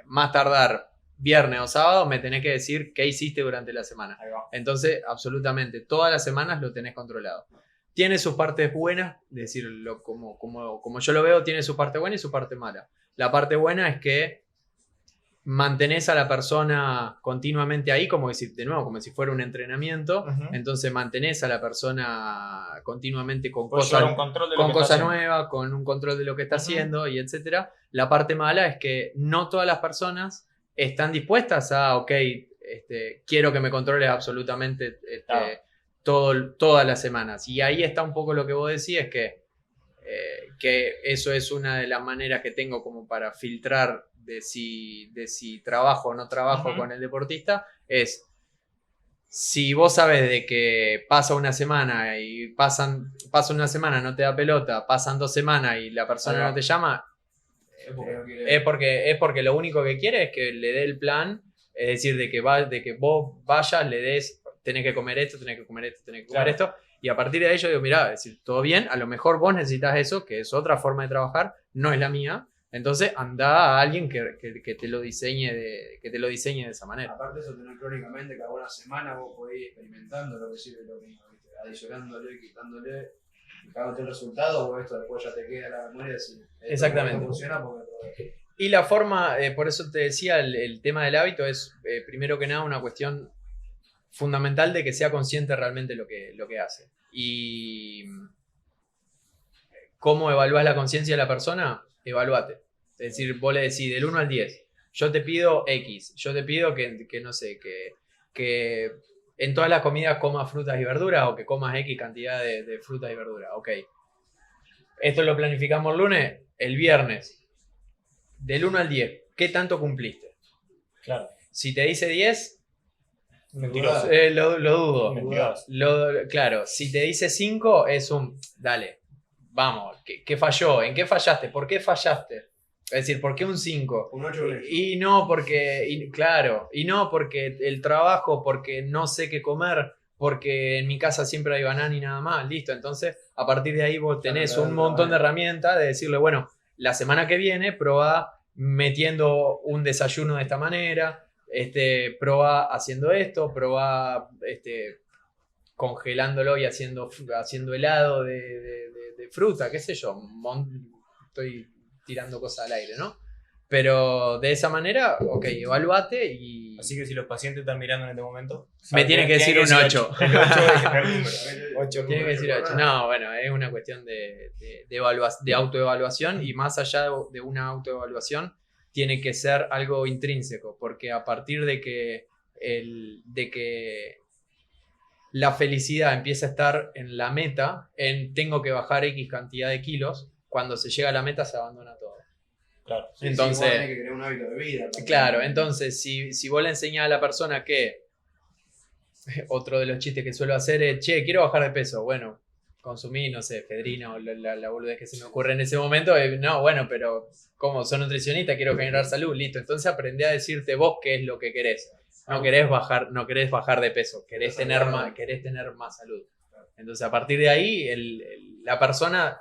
C: más tardar viernes o sábado me tenés que decir qué hiciste durante la semana. Entonces, absolutamente, todas las semanas lo tenés controlado. Tiene sus partes buenas, es decir, como yo lo veo, tiene su parte buena y su parte mala. La parte buena es que mantenés a la persona continuamente ahí, como si fuera un entrenamiento. Entonces mantenés a la persona continuamente con cosas nuevas, con un control de lo que está haciendo y etcétera. La parte mala es que no todas las personas están dispuestas a, ok, quiero que me controles absolutamente todas las semanas. Y ahí está un poco lo que vos decís, es que eso es una de las maneras que tengo como para filtrar de si trabajo o no trabajo con el deportista. Es, si vos sabes de que pasa una semana y pasa una semana, no te da pelota, pasan 2 semanas y la persona no te llama, es porque lo único que quiere es que le dé el plan, es decir, de que vos vayas, le des, tenés que comer esto, tenés que comer esto, tenés que comer esto, Y a partir de ahí yo digo, mirá, es decir, todo bien, a lo mejor vos necesitas eso, que es otra forma de trabajar, no es la mía. Entonces anda a alguien que te lo diseñe de esa manera.
B: Aparte de eso, tener crónicamente cada una semana vos podés ir experimentando lo que sirve y lo que no, ¿viste? Adicionándole, quitándole, fijándote el resultado, o esto después ya te queda en la memoria y decir,
C: Exactamente.
B: esto funciona porque probé.
C: Y la forma, por eso te decía, el tema del hábito es primero que nada una cuestión fundamental de que sea consciente realmente lo que hace. Y ¿cómo evaluás la conciencia de la persona? Evaluate. Es decir, vos le decís del 1 al 10, yo te pido X, yo te pido que no sé, que en todas las comidas comas frutas y verduras o que comas X cantidad de frutas y verduras. Ok. Esto lo planificamos el lunes, el viernes, del 1 al 10, ¿qué tanto cumpliste?
A: Claro.
C: Si te dice 10,
A: Mentiroso.
C: lo dudo.
A: Mentiroso.
C: Claro, si te dice 5, es un, dale, vamos, ¿qué falló? ¿En qué fallaste? ¿Por qué fallaste? Es decir, ¿por qué un 5?
B: Un 8
C: Y no porque, claro, y no porque el trabajo, porque no sé qué comer, porque en mi casa siempre hay banana y nada más, listo. Entonces, a partir de ahí vos tenés un montón de herramientas de decirle, bueno, la semana que viene probá metiendo un desayuno de esta manera, probá haciendo esto, probá congelándolo y haciendo helado de fruta, qué sé yo. Estoy tirando cosas al aire, ¿no? Pero de esa manera, ok, evaluate y...
A: Así que si los pacientes están mirando en este momento...
C: Me tienen que decir un 8.
A: El 8
C: Tienen que decir 8. No, bueno, es una cuestión de autoevaluación y más allá de una autoevaluación tiene que ser algo intrínseco, porque a partir de que la felicidad empieza a estar en la meta, en tengo que bajar X cantidad de kilos, cuando se llega a la meta se abandona todo.
A: Claro.
B: Sí,
C: Entonces,
B: sí, vos tenés que crear un hábito de vida.
C: claro, entonces si vos le enseñás a la persona que otro de los chistes que suelo hacer es, che, quiero bajar de peso, bueno, consumí, no sé, Fedrina o la boludez que se me ocurre en ese momento, no, bueno, pero como soy nutricionista, quiero generar salud, listo, entonces aprendé a decirte vos qué es lo que querés. No querés bajar de peso, querés tener más salud. Entonces, a partir de ahí, la persona,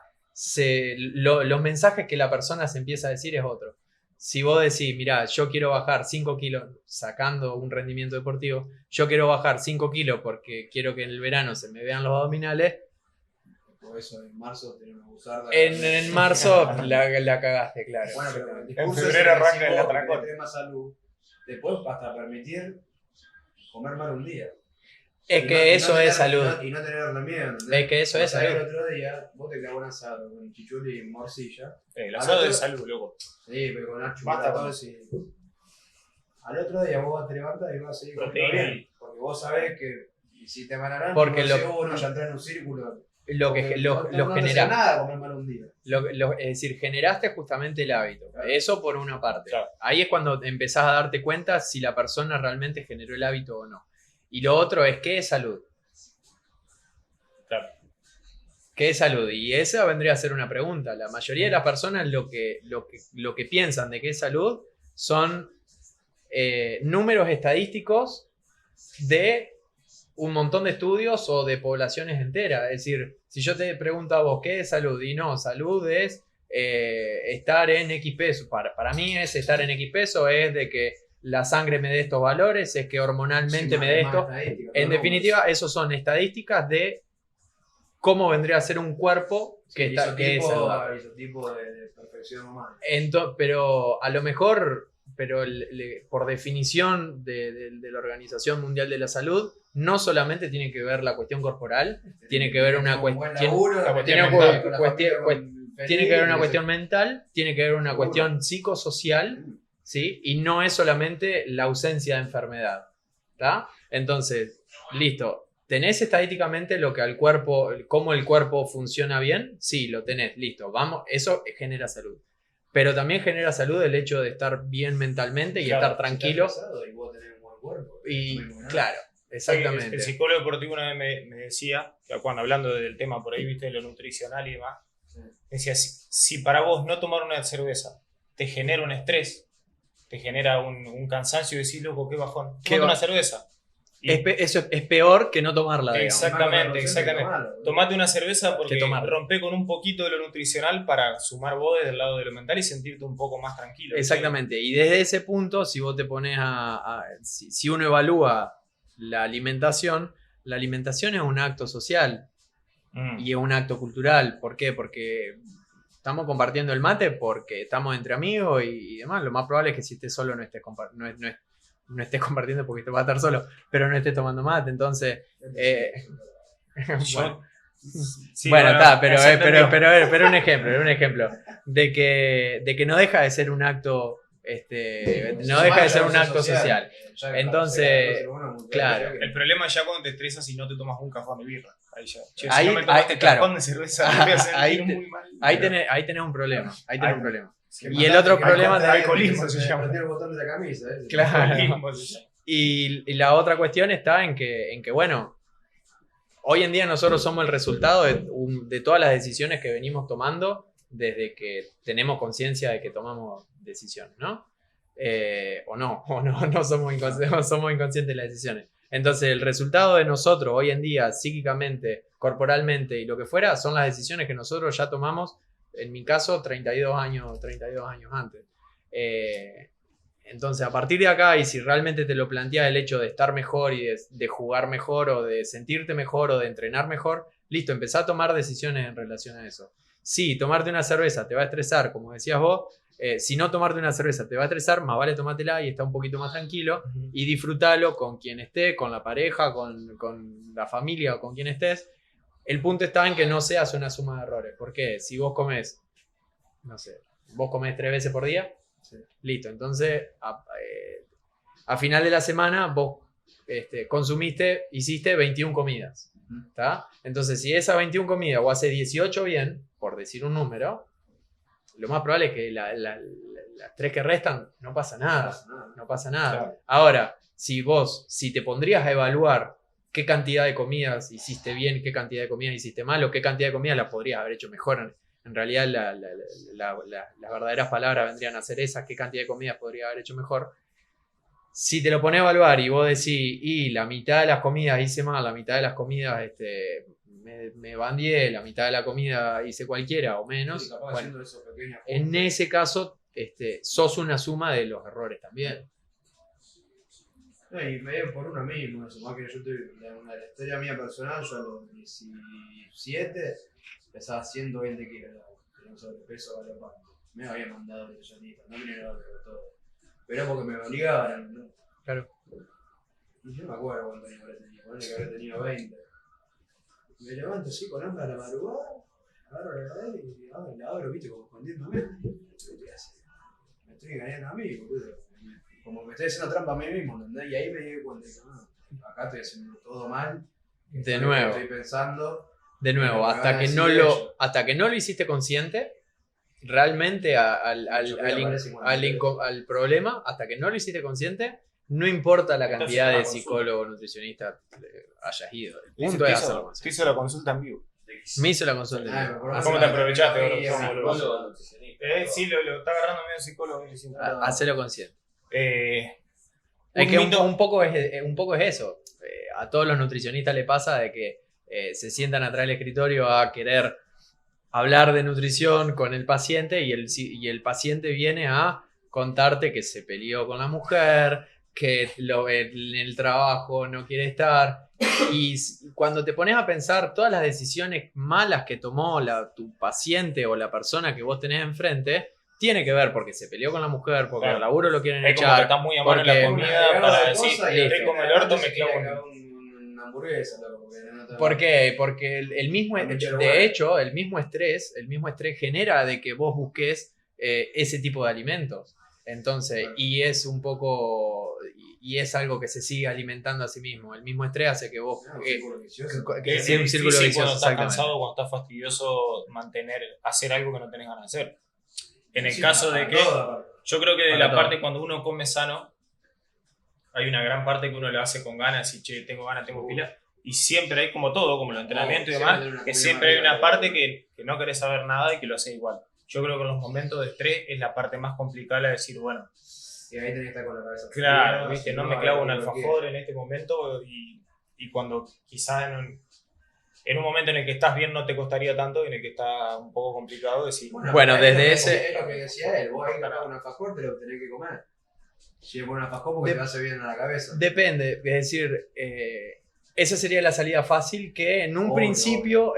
C: los mensajes que la persona se empieza a decir es otro. Si vos decís, mirá, yo quiero bajar 5 kilos, sacando un rendimiento deportivo, yo quiero bajar 5 kilos porque quiero que en el verano se me vean los abdominales.
B: Por eso en marzo tenemos que usar...
C: En marzo la cagaste, claro.
B: Bueno, pero el
A: En
B: discurso
A: febrero
B: es que
A: arranca
B: si
A: el
B: vos
A: atracón.
B: querés tener más salud, te puedes hasta permitir comer mal un día.
C: Es que eso es salud.
B: Y no tener miedo.
C: Es que eso es salud.
B: El otro día, vos te clavas un asado con chichuli y morcilla.
A: El asado de salud, loco.
B: Sí, pero con Nacho
A: Basta con
B: todos y... Al otro día vos te levantas y vas a seguir comiendo bien. Porque vos sabés que hiciste mal a
C: Porque
B: uno ya entra en un círculo.
C: Lo
B: no
C: generaste.
B: te hace nada comer mal un día.
C: Es decir, generaste justamente el hábito.
B: Claro.
C: Eso por una parte.
A: Claro.
C: Ahí es cuando empezás a darte cuenta si la persona realmente generó el hábito o no. Y lo otro es, ¿qué es salud?
A: Claro.
C: ¿Qué es salud? Y esa vendría a ser una pregunta. La mayoría de las personas lo que piensan de qué es salud son números estadísticos de un montón de estudios o de poblaciones enteras. Es decir, si yo te pregunto a vos, ¿qué es salud? Y no, salud es estar en X peso. Para mí es estar en X peso, es de que la sangre me dé estos valores, es que hormonalmente me dé esto. En definitiva, esos son estadísticas de cómo vendría a ser un cuerpo que es saludable.
B: Isotipo de perfección humana.
C: Pero a lo mejor, por definición de la Organización Mundial de la Salud, no solamente tiene que ver la cuestión corporal, tiene que ver una cuestión mental, tiene que ver una cuestión psicosocial, ¿sí? Y no es solamente la ausencia de enfermedad, ¿tá? Entonces, listo. ¿Tenés estadísticamente lo que al cuerpo, cómo el cuerpo funciona bien? Sí, lo tenés, listo, vamos, eso genera salud. Pero también genera salud el hecho de estar bien mentalmente y estar tranquilo.
B: Y vos tenés un buen cuerpo.
C: Y claro, exactamente.
A: El psicólogo deportivo una vez me decía, que cuando hablando del tema por ahí, viste, de lo nutricional y demás, decía, si para vos no tomar una cerveza te genera un estrés, te genera un cansancio y decís, loco, qué bajón, tómate una cerveza.
C: Eso es peor que no tomarla, digamos.
A: Exactamente. Tomate una cerveza porque
C: tomarla.
A: rompe con un poquito de lo nutricional para sumar vos desde el lado de lo mental y sentirte un poco más tranquilo.
C: Exactamente. Y desde ese punto, si vos te pones si uno evalúa la alimentación es un acto social y es un acto cultural. ¿Por qué? Porque estamos compartiendo el mate porque estamos entre amigos y demás. Lo más probable es que si estés solo no estés compartiendo porque te vas a estar solo, pero no estés tomando mate. Entonces, bueno.
A: Sí,
C: bueno, está, pero un ejemplo de que no deja de ser un acto, no deja de ser un acto social. Entonces, claro.
A: El problema es ya cuando te estresas y no te tomas un cajón de birra. Ahí ya. Che,
C: Ahí,
A: si no me tomaste
C: claro.
A: cajón de cerveza, me voy a sentir muy mal.
C: Ahí tenés un problema. Ahí tenés un problema.
B: Que
C: Y el otro problema
B: también
A: alcoholismo se llama.
B: el botón de la camisa.
C: Claro.
A: Alcoholismo se llama.
C: Y la otra cuestión está en que, bueno, hoy en día nosotros somos el resultado de todas las decisiones que venimos tomando desde que tenemos conciencia de que tomamos decisiones, ¿no? O no somos inconscientes de las decisiones. Entonces, el resultado de nosotros hoy en día, psíquicamente, corporalmente y lo que fuera, son las decisiones que nosotros ya tomamos, en mi caso, 32 años antes. Entonces, a partir de acá, y si realmente te lo planteas el hecho de estar mejor y de jugar mejor o de sentirte mejor o de entrenar mejor, listo, empezá a tomar decisiones en relación a eso. Sí, tomarte una cerveza te va a estresar, como decías vos. Si no tomarte una cerveza te va a estresar, más vale tomátela y está un poquito más tranquilo y disfrútalo con quien esté, con la pareja, con la familia o con quien estés. El punto está en que no seas una suma de errores. Porque si vos comés, no sé, vos comés 3 veces por día, sí, listo. Entonces, a final de la semana vos hiciste 21 comidas. ¿Tá? Entonces, si esas 21 comidas vos haces 18 bien, por decir un número, lo más probable es que las 3 que restan no pasa nada. No pasa nada. Claro. Ahora, si te pondrías a evaluar qué cantidad de comidas hiciste bien, qué cantidad de comidas hiciste mal o qué cantidad de comidas las podrías haber hecho mejor. En realidad, las verdaderas palabras vendrían a ser esas, qué cantidad de comidas podría haber hecho mejor. Si te lo pones a evaluar y vos decís, y la mitad de las comidas hice mal, la mitad de las comidas me bandié, la mitad de la comida hice cualquiera o menos, sí, bueno, en ese caso sos una suma de los errores también.
B: No, y medio por uno mismo, eso, más que yo la historia mía personal, yo a los 17 pesaba 120 kilos, tenía un sobrepeso galopante. Me había mandado el nutricionista, no me negaba todo. Pero porque me obligaban, ¿no?
C: Claro.
B: Y yo no me acuerdo cuánto años habré tenido, ponele que habré tenido 20. Me levanto así con hambre a la madrugada, agarro la heladera y la abro, viste, como escondiéndome. Me estoy engañando a mí, boludo. Como me estoy haciendo trampa a mí mismo, ¿entendés? Y ahí me di cuenta que acá estoy haciendo todo mal.
C: De nuevo.
B: Estoy pensando.
C: De nuevo, hasta que no lo hiciste consciente, realmente al problema, hasta que no lo hiciste consciente, no importa la cantidad de psicólogo o nutricionista hayas ido. El punto es hacerlo.
A: Te hizo la consulta en vivo.
C: Me hizo la consulta en vivo.
A: ¿Cómo te aprovechaste? Sí, lo está agarrando medio psicólogo.
C: Hacelo consciente.
A: Es
C: que un poco es eso. A todos los nutricionistas le pasa de que se sientan atrás del escritorio a querer hablar de nutrición con el paciente y el paciente viene a contarte que se peleó con la mujer, que en el trabajo no quiere estar. Y cuando te pones a pensar todas las decisiones malas que tomó tu paciente o la persona que vos tenés enfrente, tiene que ver porque se peleó con la mujer, porque el laburo lo quieren echar.
A: Como que está muy a mano la comida para decir, estoy como el orto, me clavo
B: una hamburguesa.
C: ¿Por qué? Porque el mismo estrés genera de que vos busques ese tipo de alimentos. Entonces, y es un poco, y es algo que se sigue alimentando a sí mismo. El mismo estrés hace que vos...
A: Es un círculo vicioso. Cuando estás cansado, cuando estás fastidioso, hacer algo que no tenés ganas de hacer. En el caso de que, yo creo que de la parte cuando uno come sano, hay una gran parte que uno lo hace con ganas y che, tengo ganas, tengo pila. Y siempre hay como todo, como el entrenamiento y demás, que siempre hay una parte que no querés saber nada y que lo haces igual. Yo creo que en los momentos de estrés es la parte más complicada de decir, bueno,
B: Y ahí tenés que estar con la cabeza
A: Claro,
B: fría,
A: viste,
B: si
A: no me clavo un
B: hay
A: alfajor en este momento y cuando quizás en un momento en el que estás bien no te costaría tanto y en el que está un poco complicado decir.
C: Bueno,
B: es
C: desde
B: lo que-
C: ese-
B: Es lo que decía él, vos ahí capaz un alfajor te lo tenés que comer. Si es un alfajor porque te hace bien a la cabeza.
C: Depende, es decir, esa sería la salida fácil que en un principio,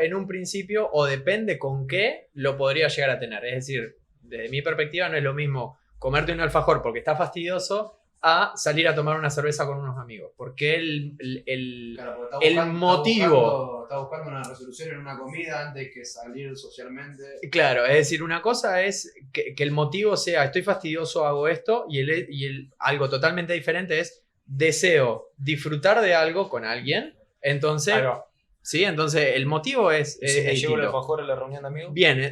C: o depende con qué, lo podría llegar a tener. Es decir, desde mi perspectiva no es lo mismo comerte un alfajor porque está fastidioso a salir a tomar una cerveza con unos amigos. Porque
B: Claro, porque
C: el motivo...
B: Está buscando una resolución en una comida antes que salir socialmente.
C: Claro, es decir, una cosa es que el motivo sea estoy fastidioso, hago esto, algo totalmente diferente es deseo disfrutar de algo con alguien. Entonces,
A: Ahí va.
C: sí, entonces el motivo es.
A: ¿Y si me llevo el
C: distinto.
A: alfajor a la reunión de amigos?
C: Bien.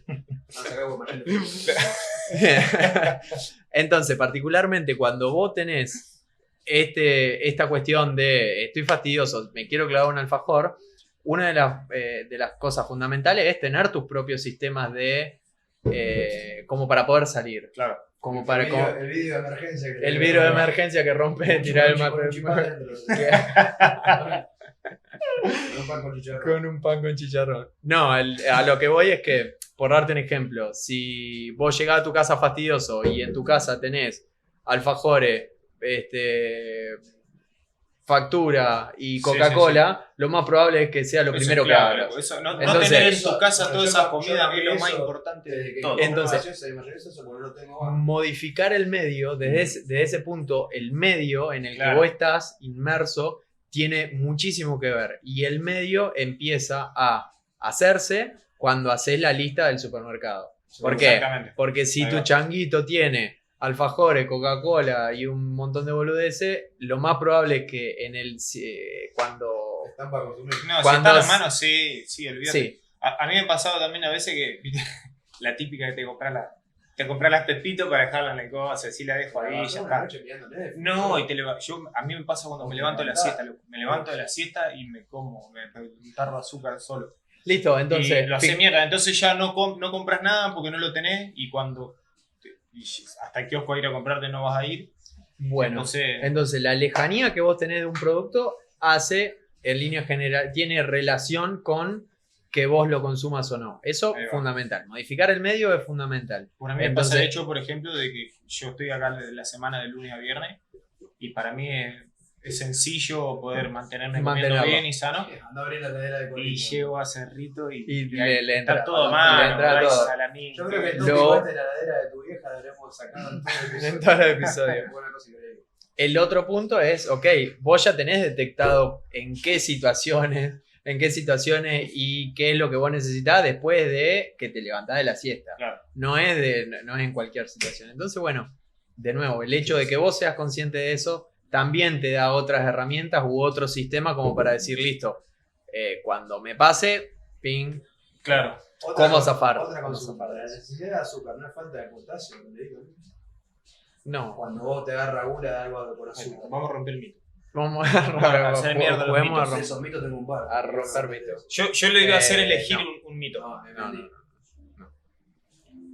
B: Vamos a sacar con Marcelo.
C: Entonces, particularmente cuando vos tenés esta cuestión de estoy fastidioso, me quiero clavar un alfajor, una de las cosas fundamentales es tener tus propios sistemas de como para poder salir.
A: Claro.
C: Como para
B: El vídeo de emergencia.
C: el vidrio de emergencia que rompe, tirar el mate.
B: Con un chipá adentro. Un pan con chicharrón.
C: Con un pan con chicharrón. No, a lo que voy es que, por darte un ejemplo, si vos llegás a tu casa fastidioso y en tu casa tenés alfajores, factura y Coca-Cola, lo más probable es que sea lo
A: Eso
C: primero
A: es
C: que
A: clave,
C: abras.
A: eso, no
C: Entonces,
A: tener en tu casa
B: bueno,
A: todas
B: yo
A: esas
B: no-
A: comidas
B: yo no
A: que es lo más
B: eso
A: importante
B: Desde
A: de
B: que
A: todo.
C: Entonces-
B: eso porque no lo tengo.
C: Modificar el medio, desde ese punto, el medio en el
A: Claro.
C: que vos estás inmerso tiene muchísimo que ver. Y el medio empieza a hacerse cuando haces la lista del supermercado. ¿Por qué?
A: Exactamente.
C: Porque si
A: Ahí
C: tu
A: va.
C: changuito tiene alfajores, Coca-Cola y un montón de boludeces, lo más probable es que cuando...
B: Están para consumir.
A: No, si
C: Cuando
A: está a la
C: es-
A: mano, sí, olvídate.
C: Sí,
A: A mí me pasaba también a veces que, viste, la típica que te compras las pepitos para dejarla en el coche, así la dejo ahí, ya está. No, a mí me pasa cuando me levanto de la siesta, me levanto de la siesta y me como, me un tarro de azúcar solo.
C: listo, entonces...
A: Y lo hace mierda, entonces ya no compras nada porque no lo tenés y hasta el kiosco a ir a comprarte no vas a ir.
C: Bueno,
A: Entonces,
C: entonces la lejanía que vos tenés de un producto hace, en línea general, tiene relación con que vos lo consumas o no. Eso
A: Ahí
C: es
A: va.
C: fundamental. Modificar el medio es fundamental.
A: por a mí me
C: entonces-
A: pasa el hecho, por ejemplo, de que yo estoy acá de la semana de lunes a viernes y para mí es sencillo poder mantenerme comiendo
C: Mantenerlo.
A: bien y sano.
B: Anda a abrir la heladera de
A: Y
B: Colina.
A: llego a Cerrito y
C: Y
A: ahí
C: le
A: está
C: entra-
A: todo
C: le
A: mal,
C: entra todo.
B: Yo creo que el
C: Lo-
B: tópico de la heladera de tu vieja lo habremos sacado en todo el episodio.
C: En todo el episodio.
B: Fue una cosa increíble.
C: El otro punto es, ok, vos ya tenés detectado en qué situaciones y qué es lo que vos necesitás después de que te levantás de la siesta.
A: Claro.
C: No es en cualquier situación. Entonces, bueno, de nuevo, el hecho de que vos seas consciente de eso también te da otras herramientas u otro sistema como para decir, listo, cuando me pase, ping,
A: Claro.
C: ¿Cómo zafar?
B: Otra
C: ¿Cómo
B: consulta.
C: zafar?
B: La necesidad de azúcar no es falta de potasio, ¿no le digo?
C: no.
B: Cuando vos te agarra gula de algo por azúcar.
A: Vamos a romper el mito.
C: Vamos
A: a hacer mierda los
C: juguemos
A: mitos.
C: a
B: Esos mitos tengo un par.
C: a romper mitos.
A: Yo lo iba a hacer elegir
C: no.
A: un mito.
B: No, me
C: No,
B: vendí.
C: no.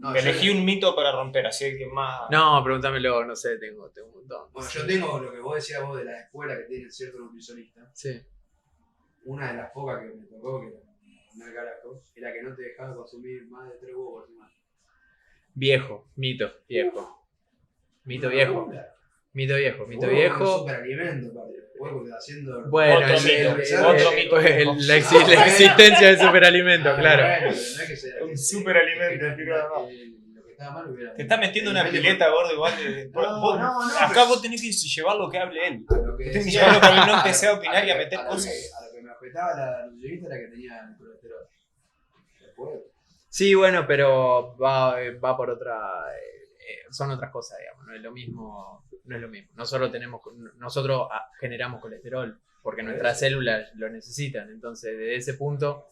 B: No,
A: Elegí
B: yo-
A: un mito para romper, así que más.
C: No, pregúntamelo, no sé, tengo un montón.
B: Bueno, yo tengo lo que vos decías vos de la escuela que tienen cierto nutricionista.
C: Sí.
B: Una de las pocas que me tocó, que no el carajo, era que no te dejaba consumir más de 3 huevos por semana.
C: Viejo, mito, viejo. Mito
B: Una
C: viejo.
B: locura.
C: Mito viejo, mito
B: Huevo es un
C: viejo.
B: superalimento, padre. Huevo que haciendo.
C: Bueno,
A: Otro mito.
C: la existencia del superalimento,
B: Ah,
C: claro.
B: bueno, pero no es que sea-
A: Un superalimento,
B: que
A: tirado
B: no-
A: abajo.
B: lo que estaba mal hubiera.
A: Te está metiendo una
B: el medio-
A: pileta, gordo, igual.
B: No,
A: Acá
B: pero-
A: vos tenés que llevar lo que hable él.
B: A lo que
A: Tenés que
B: decía-
A: llevarlo para que no empecé a opinar y a
B: lo que-
A: meter
B: lo que-
A: cosas.
B: A lo que me objetaba la nutricionista era que tenía el colesterol. Después,
C: Sí, bueno, pero va por otra. Son otras cosas, digamos. No es lo mismo. No es lo mismo. Nosotros generamos colesterol porque nuestras células lo necesitan. Entonces, desde ese punto,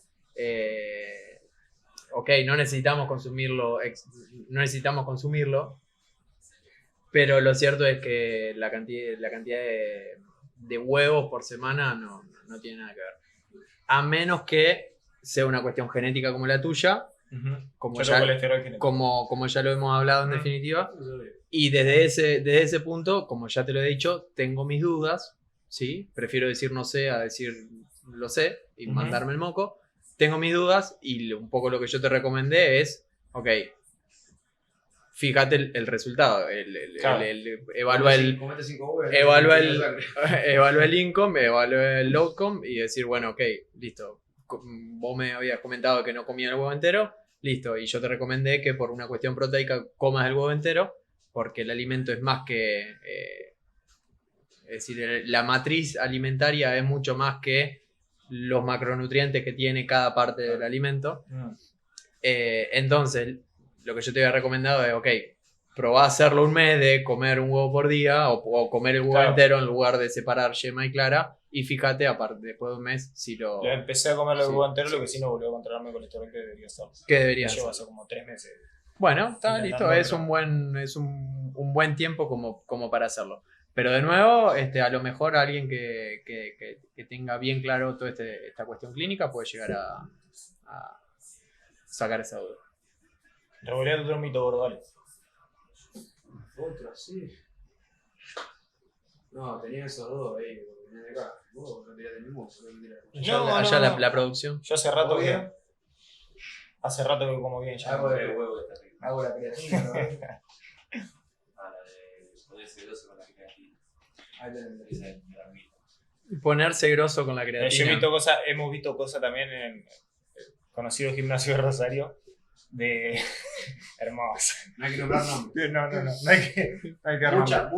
C: ok, no necesitamos consumirlo, pero lo cierto es que la cantidad de huevos por semana no tiene nada que ver. A menos que sea una cuestión genética como la tuya, como
A: Yo tengo
C: ya,
A: colesterol genético.
C: como ya lo hemos hablado en definitiva. Y desde ese punto, como ya te lo he dicho, tengo mis dudas, ¿sí? Prefiero decir no sé a decir lo sé y mandarme el moco. Tengo mis dudas y un poco lo que yo te recomendé es, ok, fíjate el resultado,
A: Claro.
C: evalúa el...
B: Comete 5 huevos.
C: Evalúa evalúa el income, evalúa el outcome y decir, bueno, ok, listo. Vos me habías comentado que no comía el huevo entero, listo. Y yo te recomendé que por una cuestión proteica comas el huevo entero, porque el alimento es más que... es decir, la matriz alimentaria es mucho más que los macronutrientes que tiene cada parte del alimento. Entonces, lo que yo te había recomendado es, ok, probá a hacerlo un mes de comer un huevo por día o comer el huevo
A: Claro.
C: entero en lugar de separar yema y clara. Y fíjate, aparte, después de un mes, si lo...
A: Yo empecé a comer el
C: Sí.
A: huevo entero, lo que sí no volvió a controlarme el colesterol que debería estar.
C: ¿Qué deberías
A: Llevo
C: hacer?
A: hace como 3 meses.
C: Bueno, está
A: Intentando,
C: listo,
A: pero-
C: es un buen tiempo como para hacerlo. Pero de nuevo, a lo mejor alguien que tenga bien claro toda esta cuestión clínica puede llegar a sacar esa duda.
A: Revolea otro mito, gordo, dale.
B: Otro, sí. No, tenía esos dos ahí, venía de acá. Vos no tiraste ninguno, solo me tiraste.
C: Allá la producción.
A: Yo hace rato
B: ¿Vos
A: que.
B: bien?
A: Hace rato que como bien ya.
B: Hago de
D: huevo está rico.
B: Hago la creatina, ¿no?
D: Ah, la de ponerse grosso con la creatina.
B: Ahí tenés.
D: Esa es la misma.
C: Ponerse grosso con la
A: Yo he
C: creatina.
A: visto cosas, hemos visto cosas también en el conocido gimnasio de Rosario. De. Hermosa.
B: No hay que nombrar nombres.
A: No hay que armar.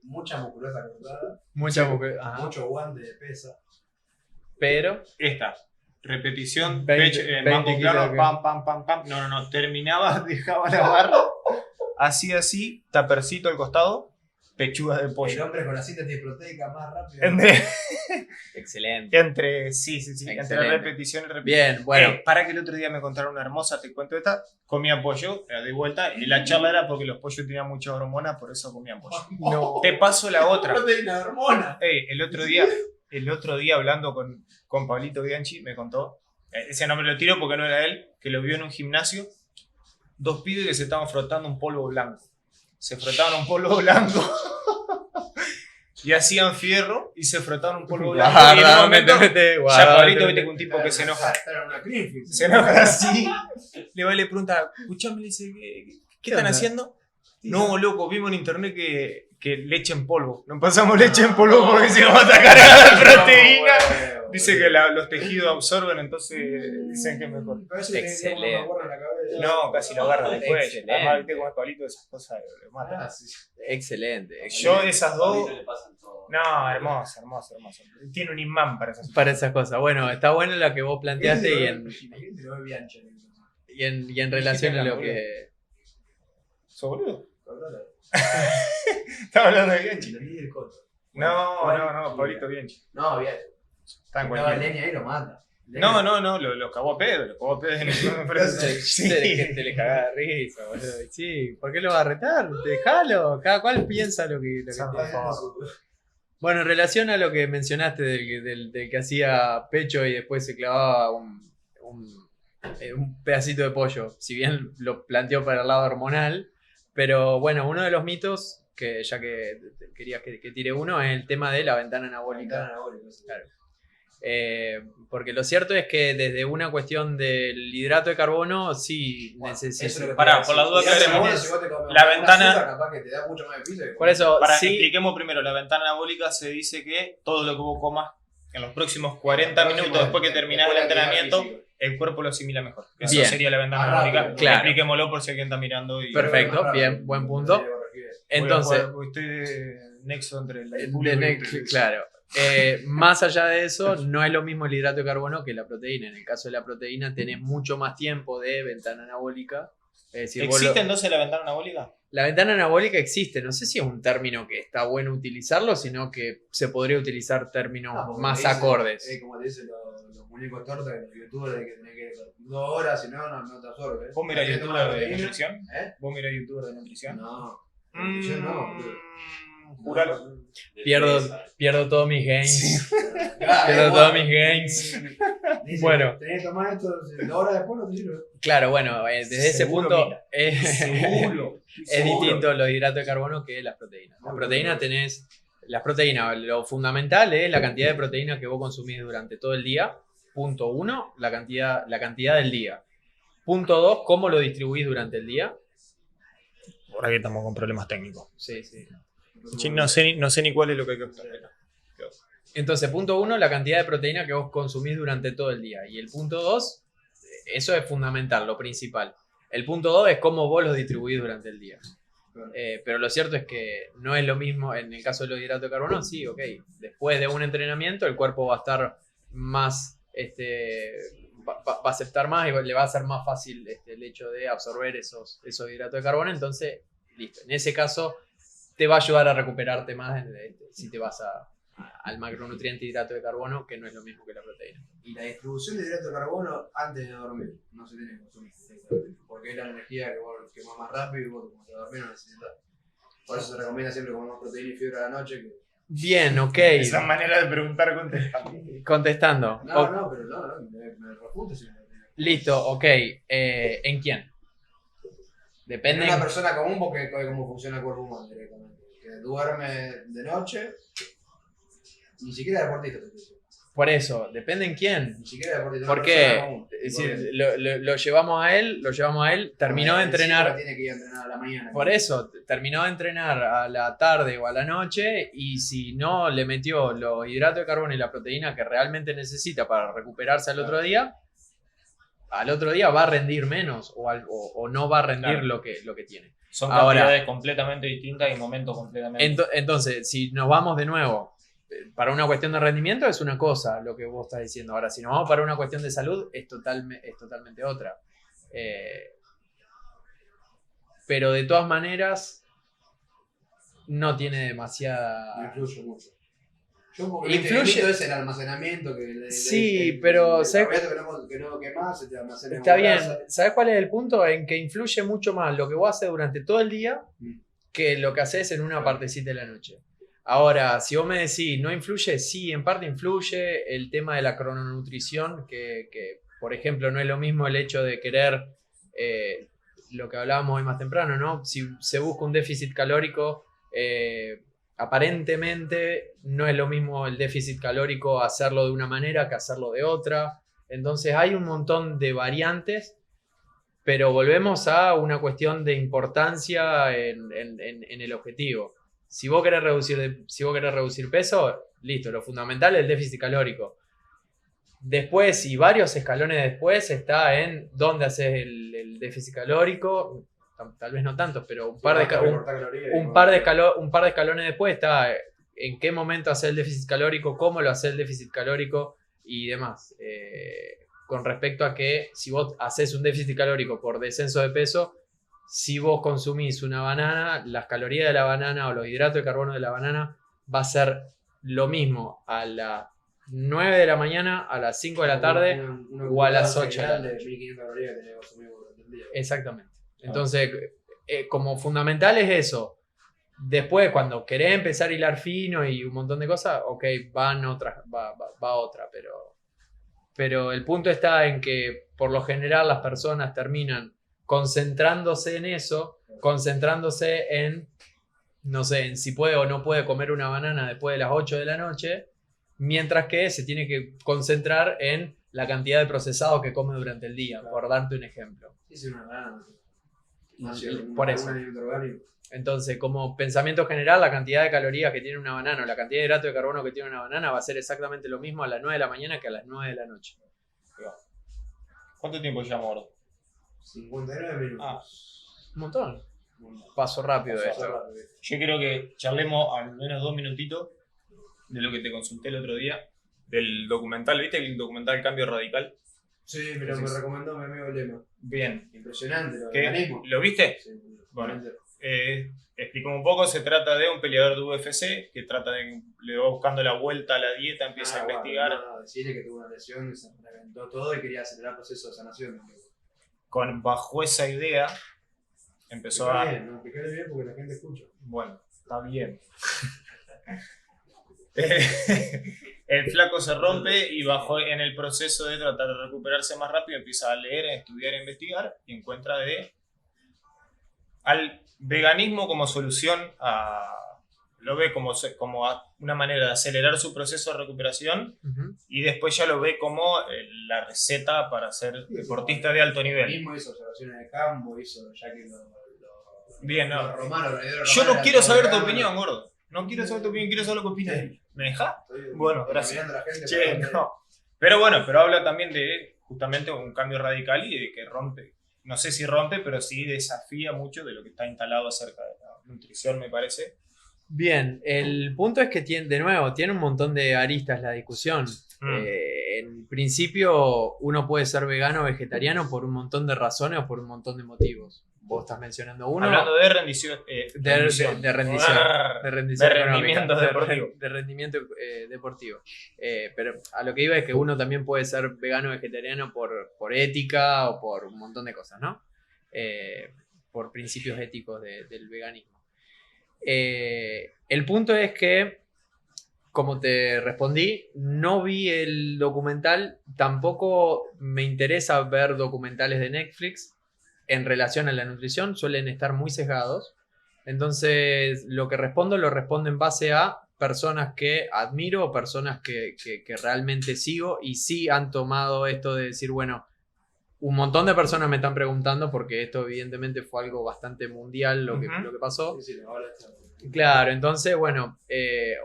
B: Mucha musculosa cortada,
C: Mucha mujer. Ajá.
B: mucho guante de pesa.
C: Pero.
A: Esta. Repetición,
C: 20
A: pecho,
C: 20
A: mango
C: kilos
A: plano,
C: que-
A: pam. No. Terminaba, dejaba la barra. Así, tapercito al costado, pechuga de
B: El
A: pollo.
B: hombre con la síntesis proteica más rápida.
C: Excelente.
A: Entre
C: Excelente.
A: repetición y repetición.
C: Bien, bueno.
A: Para que el otro día me contaron una hermosa, te cuento esta, comían pollo, de vuelta, y la charla era porque los pollos tenían muchas hormonas, por eso comían pollo.
C: No.
A: Te paso la otra.
B: Proteína de hormona.
A: El otro día hablando con Pablito Bianchi, me contó, ese nombre lo tiro porque no era él, que lo vio en un gimnasio, 2 pibes que se estaban frotando un polvo blanco. Se frotaban un polvo blanco y hacían fierro y se frotaban un polvo blanco. Y en un momento, ya Pablito, viste que un tipo que se enoja.
B: Era una Greenfield.
A: Se enoja así. Le va y le pregunta, escuchame, le dice, ¿qué están
C: onda?
A: haciendo? No, loco, vimos en internet que leche en polvo. No pasamos leche en polvo porque si nos va a atacar a la proteína. Dice que los tejidos absorben, entonces dicen que es mejor.
C: Excelente.
A: No, casi lo agarra después.
C: Excelente.
A: Además, viste cómo es Pablito, esas cosas lo matan.
C: Excelente.
A: Yo esas dos.
D: Le pasan todo.
A: No, hermoso. Tiene un imán para esas
C: Para esas cosas. Bueno, está bueno la que vos planteaste y en relación a lo que.
A: ¿Sos boludo? Estaba hablando de Bianchi. No, Pablito Bianchi.
B: No, bien.
A: Está en
B: Estaba
A: cualquier.
B: Lenny ahí lo mata.
A: No, lo cagó a pedo, en el frase.
C: Te le cagaba de risa, boludo. Sí, ¿por qué lo va a retar? Déjalo, cada cual piensa lo que tiene. Bueno, en relación a lo que mencionaste del que hacía pecho y después se clavaba un pedacito de pollo, si bien lo planteó para el lado hormonal, pero bueno, uno de los mitos, que ya que querías que tire uno, es el tema de la ventana anabólica. Claro. Porque lo cierto es que desde una cuestión del hidrato de carbono, sí necesita.
A: Pará, por la duda que haremos, la ventana-
B: Capaz que te da mucho más de piso.
C: Por eso, sí,
A: Expliquemos primero, la ventana anabólica se dice que todo lo que vos comas en los próximos 40 minutos después que terminás el entrenamiento, el cuerpo lo asimila mejor. Eso
C: Bien.
A: sería la ventana
B: Más
A: anabólica.
B: rápido,
C: claro.
A: Expliquémoslo por si alguien está mirando.
C: Perfecto, bien, buen punto. Entonces,
A: Estoy de nexo entre el
C: claro. Más allá de eso, no es lo mismo el hidrato de carbono que la proteína. En el caso de la proteína, tenés mucho más tiempo de ventana anabólica. Es decir, vos
A: ¿Existe entonces la ventana anabólica?
C: la ventana anabólica existe. No sé si es un término que está bueno utilizarlo, sino que se podría utilizar términos más acordes.
B: Como te dicen los muñecos tortas de los youtubers, de que tenés que 2 horas, si no, no te absorbes.
A: ¿Vos mirás
B: Tenés que
A: youtuber
B: tomar
A: de
B: proteína.
A: nutrición?
B: ¿Eh?
A: ¿Vos mirás youtuber de nutrición?
B: No. Nutrición no, boludo.
A: júralo.
D: De
C: Pierdo,
D: fresa.
C: pierdo todos mis gains.
B: Claro,
C: Pierdo
B: igual.
C: todos mis gains.
B: Dice,
C: Bueno.
B: tenés que tomar esto 2 horas después, no te sirve.
C: Claro, bueno, desde ese
A: Seguro,
C: punto
A: mira.
C: es
A: Seguro.
C: distinto los hidratos de carbono que las proteínas. Las proteínas tenés, las proteínas, lo fundamental es la cantidad de proteínas que vos consumís durante todo el día. Punto 1, la cantidad del día. Punto 2, cómo lo distribuís durante el día.
A: Ahora que estamos con problemas técnicos.
C: Sí, sí.
A: Sí, no sé ni cuál es lo que hay que hacer.
C: Entonces, punto 1, la cantidad de proteína que vos consumís durante todo el día. Y el punto 2, eso es fundamental, lo principal. El punto 2 es cómo vos los distribuís durante el día.
B: Claro.
C: Pero lo cierto es que no es lo mismo en el caso de los hidratos de carbono. Sí, ok. Después de un entrenamiento, el cuerpo va a estar más, va a aceptar más y le va a ser más fácil el hecho de absorber esos hidratos de carbono. Entonces, listo. En ese caso, te va a ayudar a recuperarte más si te vas al macronutriente hidrato de carbono, que no es lo mismo que la proteína.
B: Y la distribución de hidrato de carbono antes de dormir, no se tiene que consumir. Porque es la energía que vos quemás más rápido y vos como te dormís no necesitas. Por eso se recomienda siempre comer más proteína y fibra a la noche.
C: Bien, ok.
A: Esa manera de preguntar contestando.
C: Contestando.
B: No, pero no, me refute si me
C: Listo, ok. ¿En quién?
B: En
C: Depende.
B: una persona común porque sabe cómo funciona el cuerpo humano directamente. Que duerme de noche, ni siquiera deportista te digo.
C: Por eso, depende en quién.
B: Ni siquiera deportista.
C: ¿Por
B: una
C: qué?
B: persona común.
C: Es decir, lo llevamos a él, terminó de
B: Encima
C: entrenar.
B: Tiene que ir a entrenar a la mañana.
C: Por eso, terminó de entrenar a la tarde o a la noche y si no le metió los hidratos de carbono y la proteína que realmente necesita para recuperarse al otro día va a rendir menos o no va a rendir
A: Claro.
C: lo que tiene.
A: Son
C: Ahora-
A: cantidades completamente distintas y momentos completamente
C: Entonces, si nos vamos de nuevo para una cuestión de rendimiento es una cosa lo que vos estás diciendo. Ahora, si nos vamos para una cuestión de salud es totalmente otra. Pero de todas maneras no tiene
B: No
C: demasiada...
B: influye mucho. Yo porque
C: Influye-
B: el mito es el almacenamiento que
C: Sí, pero
B: el
C: ¿sabes?
B: carbohidrato que no quemás se te almacena
C: Está
B: como
C: bien.
B: grasa.
C: ¿Sabes cuál es el punto? En que influye mucho más lo que vos haces durante todo el día que lo que haces en una partecita de la noche. Ahora, si vos me decís, ¿no influye? Sí, en parte influye el tema de la crononutrición, que por ejemplo, no es lo mismo el hecho de querer, lo que hablábamos hoy más temprano, ¿no? Si se busca un déficit calórico, aparentemente no es lo mismo el déficit calórico hacerlo de una manera que hacerlo de otra. Entonces hay un montón de variantes, pero volvemos a una cuestión de importancia en el objetivo. Si vos querés reducir peso, listo, lo fundamental es el déficit calórico. Después, y varios escalones después, está en dónde haces el déficit calórico. Tal vez no tantos, pero un par de escalones después está en qué momento hacer el déficit calórico, cómo lo haces el déficit calórico y demás. Con respecto a que si vos haces un déficit calórico por descenso de peso, si vos consumís una banana, las calorías de la banana o los hidratos de carbono de la banana va a ser lo mismo a las 9 de la mañana, a las 5 de la tarde. o a las 8 de la
B: de 1500 calorías que tenés que consumir durante el día.
C: Exactamente. Entonces, como fundamental es eso. Después, cuando querés empezar a hilar fino y un montón de cosas, ok, va otra, pero el punto está en que por lo general las personas terminan concentrándose en eso, concentrándose en, no sé, en si puede o no puede comer una banana después de las 8 de la noche, mientras que se tiene que concentrar en la cantidad de procesado que come durante el día, por darte un ejemplo.
B: Sí, sí, una banana.
C: Por eso.
B: Un alimento orgánico.
C: Entonces, como pensamiento general, la cantidad de calorías que tiene una banana o la cantidad de hidrato de carbono que tiene una banana va a ser exactamente lo mismo a las 9 de la mañana que a las 9 de la noche.
A: ¿Cuánto tiempo llevamos ahora?
B: 59 minutos.
C: Un montón. Paso rápido
B: Pasó
C: esto.
B: rápido.
A: Yo quiero que charlemos al menos 2 minutitos de lo que te consulté el otro día, del documental, ¿viste? El documental Cambio Radical.
B: Sí, pero me recomendó mi amigo Lema.
A: Bien.
B: Impresionante lo
A: ¿Qué?
B: del organismo.
A: ¿Lo viste?
B: Sí,
A: Bueno. Explicamos un poco, se trata de un peleador de UFC que le va buscando la vuelta a la dieta, empieza a investigar.
B: Decirle que tuvo una lesión, se reventó todo y quería acelerar el proceso de sanación.
A: Bajo esa idea empezó a...
B: Bien, no, explicarle bien porque la gente escucha.
A: Bueno, Está bien. El flaco se rompe y bajo en el proceso de tratar de recuperarse más rápido empieza a leer, a estudiar, a investigar y encuentra al veganismo como solución lo ve como una manera de acelerar su proceso de recuperación y después ya lo ve como la receta para ser deportista de alto nivel.
B: Mismo hizo observaciones de campo, ya que
A: Bien, no.
B: los romanos,
A: Yo no quiero saber tu opinión, gordo. No quiero saber tu opinión, quiero saber lo que opinas. ¿Me deja? Bueno, gracias. Che, no. Pero bueno, pero habla también de justamente un cambio radical y de que rompe. No sé si rompe, pero sí desafía mucho de lo que está instalado acerca de la nutrición, me parece.
C: Bien, el punto es que tiene un montón de aristas la discusión. En principio, uno puede ser vegano o vegetariano por un montón de razones o por un montón de motivos. Vos estás mencionando uno.
A: Hablando de rendición.
C: De rendición. De
A: rendimiento deportivo.
C: De rendimiento deportivo. Pero a lo que iba es que uno también puede ser vegano o vegetariano por ética o por un montón de cosas, ¿no? Por principios éticos del veganismo. El punto es que, como te respondí, no vi el documental, tampoco me interesa ver documentales de Netflix en relación a la nutrición, suelen estar muy sesgados. Entonces, lo que respondo lo respondo en base a personas que admiro o personas que realmente sigo y sí han tomado esto de decir, bueno, un montón de personas me están preguntando porque esto evidentemente fue algo bastante mundial lo que pasó.
B: Sí, ahora está.
C: Claro, entonces, bueno,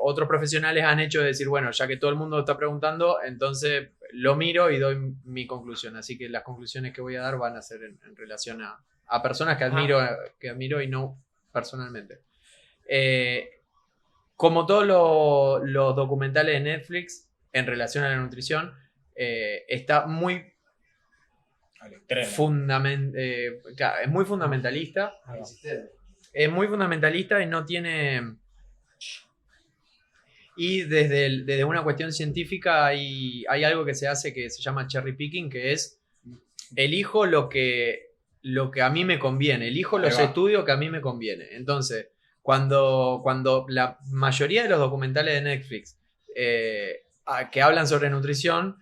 C: otros profesionales han hecho de decir, bueno, ya que todo el mundo está preguntando, entonces lo miro y doy mi conclusión. Así que las conclusiones que voy a dar van a ser en relación a personas que admiro y no personalmente. Como todos los documentales de Netflix en relación a la nutrición, está muy
A: al extremo.
C: Claro, es muy fundamentalista. Es muy fundamentalista y no tiene... Y desde una cuestión científica hay algo que se hace que se llama cherry picking, que es elijo lo que a mí me conviene, elijo los estudios que a mí me conviene. Entonces, cuando la mayoría de los documentales de Netflix que hablan sobre nutrición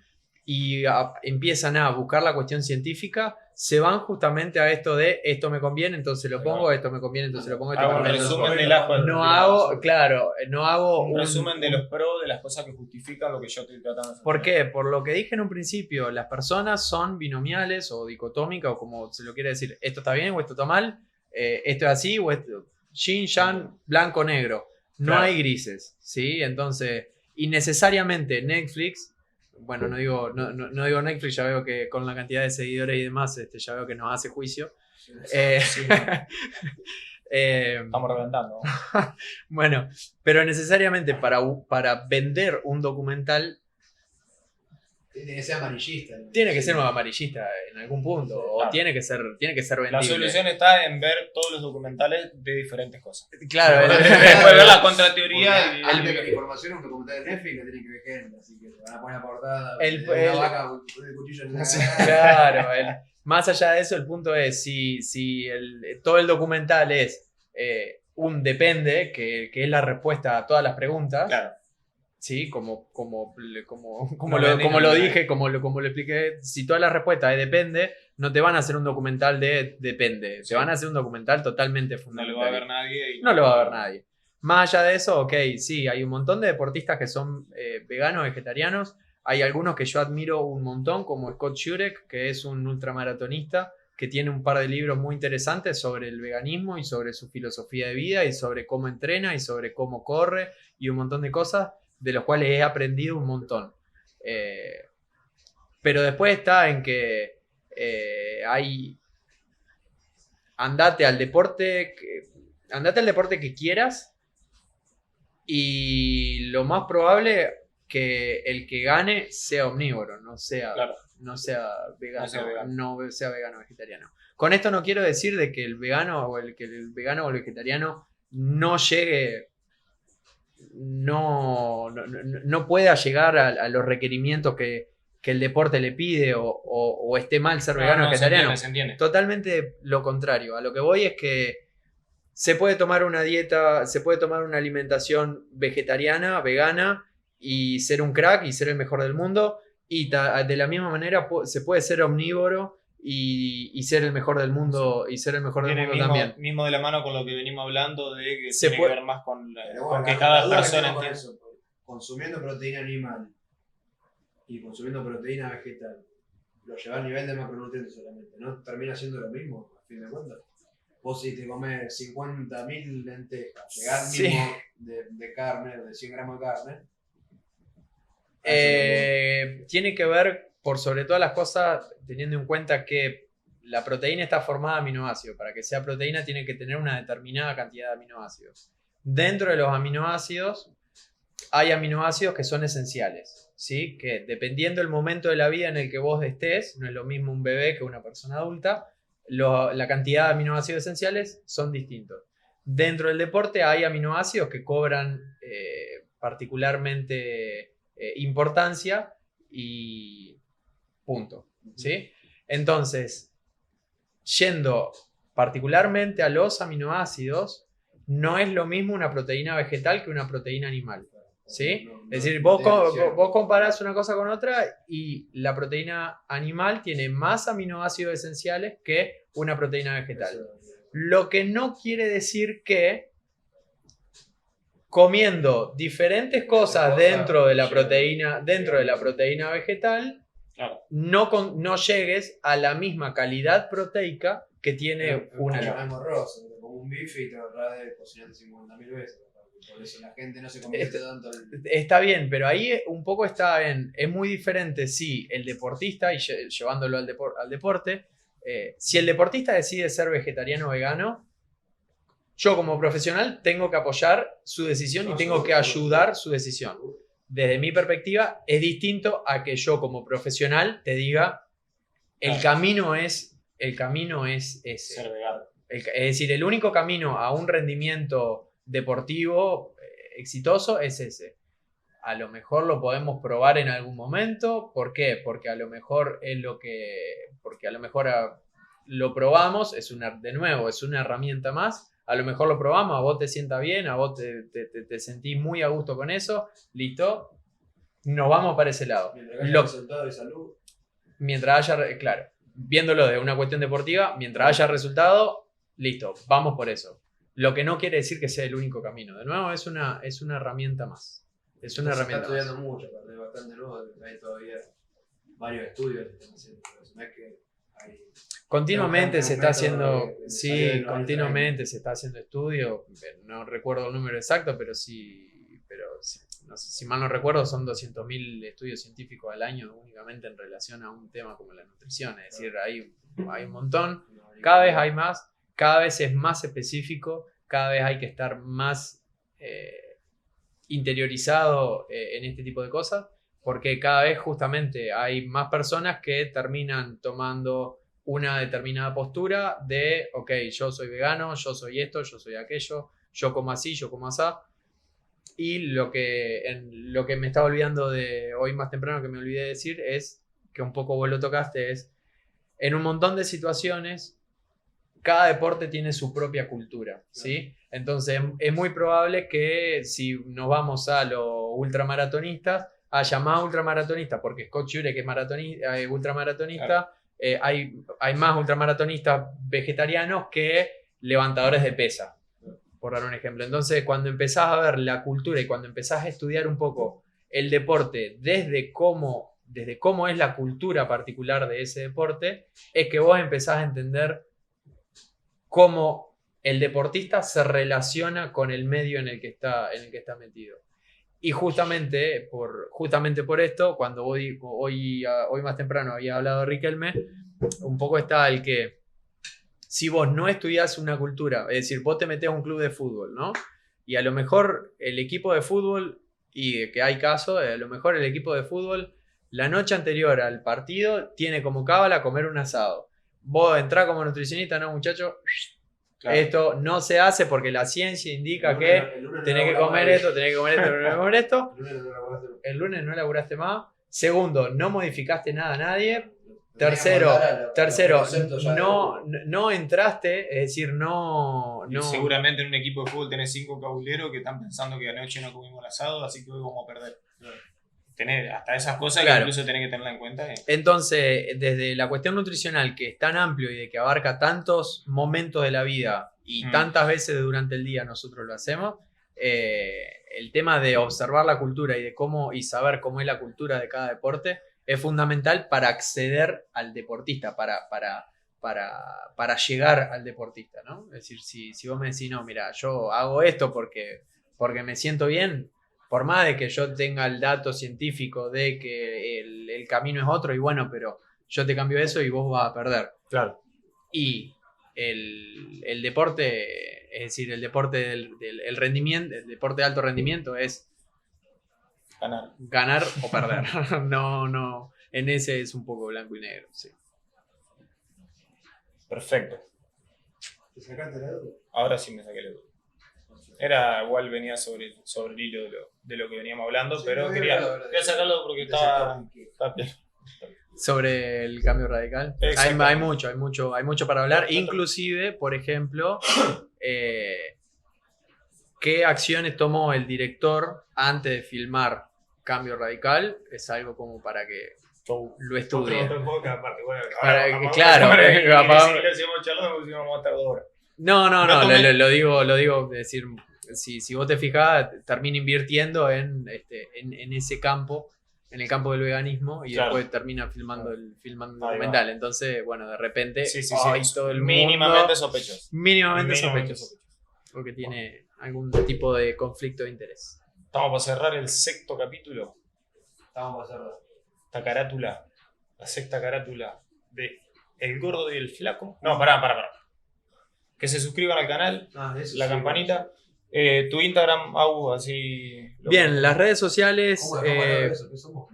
C: y empiezan a buscar la cuestión científica, se van justamente a esto de esto me conviene, entonces lo pongo, esto me conviene, entonces lo pongo, esto me
A: Un
C: conviene.
A: resumen de las cosas.
C: No hago
A: un resumen de los pros, de las cosas que justifican lo que yo estoy tratando de hacer.
C: ¿Por qué? Por lo que dije en un principio, las personas son binomiales o dicotómicas o como se lo quiere decir, esto está bien o esto está mal, esto es así o esto, yin, yang, blanco, negro. No hay grises, ¿sí? Entonces, innecesariamente Netflix... Bueno, no digo Netflix, ya veo que con la cantidad de seguidores y demás, ya veo que nos hace juicio.
A: Estamos reventando.
C: Bueno, pero necesariamente para vender un documental
B: tiene que ser amarillista, ¿no?
C: Tiene que ser un amarillista en algún punto,
A: claro.
C: O tiene que ser vendible.
A: La solución está en ver todos los documentales de diferentes cosas.
C: Claro,
A: después ver la contrateoría.
B: Antes que la información, un documental de Netflix le tiene que ver gente, así que te van a poner a portada
C: una
B: vaca con el cuchillo en la
C: Claro, más allá de eso, el punto es si todo el documental es un depende, que es la respuesta a todas las preguntas.
A: Claro.
C: Sí, como lo dije, como lo expliqué, si toda la respuesta es depende, no te van a hacer un documental de depende, te van a hacer un documental totalmente fundamental.
A: No lo va a ver nadie.
C: No lo va a ver nadie. Más allá de eso, ok, sí, hay un montón de deportistas que son veganos, vegetarianos. Hay algunos que yo admiro un montón, como Scott Jurek, que es un ultramaratonista, que tiene un par de libros muy interesantes sobre el veganismo y sobre su filosofía de vida y sobre cómo entrena y sobre cómo corre y un montón de cosas de los cuales he aprendido un montón. Pero después está en que andate al deporte que quieras y lo más probable que el que gane sea omnívoro, no sea vegano o vegetariano. Con esto no quiero decir de que el vegano o el vegetariano no llegue, no pueda llegar a los requerimientos que el deporte le pide o esté mal ser vegano o vegetariano.
A: Se entiende.
C: Totalmente lo contrario. A lo que voy es que se puede tomar una dieta, se puede tomar una alimentación vegetariana, vegana y ser un crack y ser el mejor del mundo. Y de la misma manera se puede ser omnívoro y ser el mejor del mundo y ser el mejor del mundo también.
A: Mismo de la mano con lo que venimos hablando de que
C: Se
A: tiene
C: puede-
A: que ver más con
B: Pero
A: con
B: bueno,
A: que
B: la
A: cada
B: duda que
A: persona
B: tengo con
A: entiende.
B: eso, porque consumiendo proteína animal y consumiendo proteína vegetal, lo lleva al nivel de macronutrientes solamente, ¿no? Termina siendo lo mismo, a fin de cuentas. Vos si te comes 50.000 lentejas, llegar al
C: Sí.
B: mismo de carne, de 100 gramos de carne.
C: Tiene que ver, por sobre todas las cosas, teniendo en cuenta que la proteína está formada de aminoácidos. Para que sea proteína tiene que tener una determinada cantidad de aminoácidos. Dentro de los aminoácidos hay aminoácidos que son esenciales, ¿sí? Que dependiendo del momento de la vida en el que vos estés, no es lo mismo un bebé que una persona adulta, la cantidad de aminoácidos esenciales son distintos. Dentro del deporte hay aminoácidos que cobran particularmente importancia y punto, ¿sí? Entonces, yendo particularmente a los aminoácidos, no es lo mismo una proteína vegetal que una proteína animal, ¿sí? Es decir, vos comparás una cosa con otra y la proteína animal tiene más aminoácidos esenciales que una proteína vegetal. Lo que no quiere decir que comiendo diferentes cosas dentro de la proteína vegetal,
A: Claro.
C: no llegues a la misma calidad proteica que tiene una.
B: Es morroso, como un bife y te ahorras de cocinarte 50.000 veces. Por eso la gente no se convierte tanto en...
C: Está bien, pero ahí un poco está en... Es muy diferente si el deportista, y llevándolo al deporte, si el deportista decide ser vegetariano o vegano, yo como profesional tengo que apoyar su decisión y tengo que ayudar su decisión. Desde mi perspectiva, es distinto a que yo como profesional te diga, el camino es ese.
A: Ser vegano.
C: Es decir, el único camino a un rendimiento deportivo exitoso es ese. A lo mejor lo podemos probar en algún momento. ¿Por qué? Porque a lo mejor lo probamos, es una herramienta más. A lo mejor lo probamos, a vos te sienta bien, a vos te sentís muy a gusto con eso, listo, nos vamos para ese lado.
B: Mientras haya resultado de salud.
C: Mientras haya, claro, viéndolo de una cuestión deportiva, mientras haya resultado, listo, vamos por eso. Lo que no quiere decir que sea el único camino. De nuevo, es una herramienta más. Es una herramienta
B: Se está
C: más.
B: estudiando mucho, aparte, bastante nuevo, hay todavía varios estudios que están haciendo, pero no es que hay...
C: Continuamente se está haciendo,
B: salió de
C: sí,
B: los
C: continuamente se está haciendo estudio, no recuerdo el número exacto, pero sí, no sé, si mal no recuerdo, son 200.000 estudios científicos al año únicamente en relación a un tema como la nutrición, es decir, hay un montón, cada vez hay más, cada vez es más específico, cada vez hay que estar más interiorizado en este tipo de cosas, porque cada vez justamente hay más personas que terminan tomando una determinada postura de, ok, yo soy vegano, yo soy esto, yo soy aquello, yo como así, yo como asá. Y lo que me estaba olvidando de hoy más temprano que me olvidé de decir es, que un poco vos lo tocaste, es en un montón de situaciones, cada deporte tiene su propia cultura, ¿sí? Entonces es muy probable que si nos vamos a los ultramaratonistas, haya más ultramaratonistas, porque Scott Jurek es ultramaratonista, claro. Hay más ultramaratonistas vegetarianos que levantadores de pesa, por dar un ejemplo. Entonces, cuando empezás a ver la cultura y cuando empezás a estudiar un poco el deporte desde cómo es la cultura particular de ese deporte, es que vos empezás a entender cómo el deportista se relaciona con el medio en el que está metido. Y justamente por esto, cuando hoy más temprano había hablado de Riquelme, un poco está el que si vos no estudiás una cultura, es decir, vos te metés a un club de fútbol, ¿no? Y a lo mejor el equipo de fútbol, y que hay casos, a lo mejor el equipo de fútbol, la noche anterior al partido, tiene como cábala comer un asado. Vos entrás como nutricionista, no, muchacho, claro. Esto no se hace porque la ciencia indica que tenés que comer esto, tenés que comer esto. El lunes no laburaste más. Segundo, no modificaste nada a nadie. Tercero, no entraste, es decir, no.
A: Y seguramente en un equipo de fútbol tenés 5 cabuleros que están pensando que anoche no comimos el asado, así que hoy vamos a perder. Tener hasta esas cosas
C: Claro.
A: que incluso tenés que tenerla en cuenta.
C: Entonces, desde la cuestión nutricional, que es tan amplio y de que abarca tantos momentos de la vida y tantas veces durante el día nosotros lo hacemos, el tema de observar la cultura y de cómo y saber cómo es la cultura de cada deporte es fundamental para acceder al deportista, para llegar al deportista, ¿no? Es decir, si vos me decís, no, mira, yo hago esto porque me siento bien, por más de que yo tenga el dato científico de que el camino es otro, y bueno, pero yo te cambio eso y vos vas a perder.
A: Claro.
C: Y el deporte, es decir, el deporte el rendimiento, el deporte de alto rendimiento es ganar o perder. No, en ese es un poco blanco y negro, sí.
A: Perfecto.
B: ¿Te sacaste la duda?
A: Ahora sí me saqué la duda. Era igual, venía sobre el hilo de lo que veníamos hablando,
B: Sí,
A: pero
B: no,
A: quería
B: no,
A: sacarlo porque
B: de ese
A: estaba
B: topic.
A: bien.
C: Sobre el cambio radical. Hay mucho para hablar. Inclusive, por ejemplo, qué acciones tomó el director antes de filmar Cambio Radical. Es algo como para que lo estudie. Claro, No, lo digo, es decir, si vos te fijás, termina invirtiendo en ese campo, en el campo del veganismo, y
A: claro,
C: después termina filmando el documental. Entonces, bueno, de repente, todo el
A: mínimamente
C: mundo,
A: sospechoso.
C: Mínimamente sospechoso. Porque tiene algún tipo de conflicto de interés.
A: Estamos para cerrar el 6º capítulo.
B: Estamos para cerrar.
A: Esta carátula, la 6ª carátula de El Gordo y el Flaco. No, pará. Que se suscriban al canal, la campanita. Tu Instagram, Au, así.
C: Bien, las redes sociales.
B: ¿Cómo eso? Que somos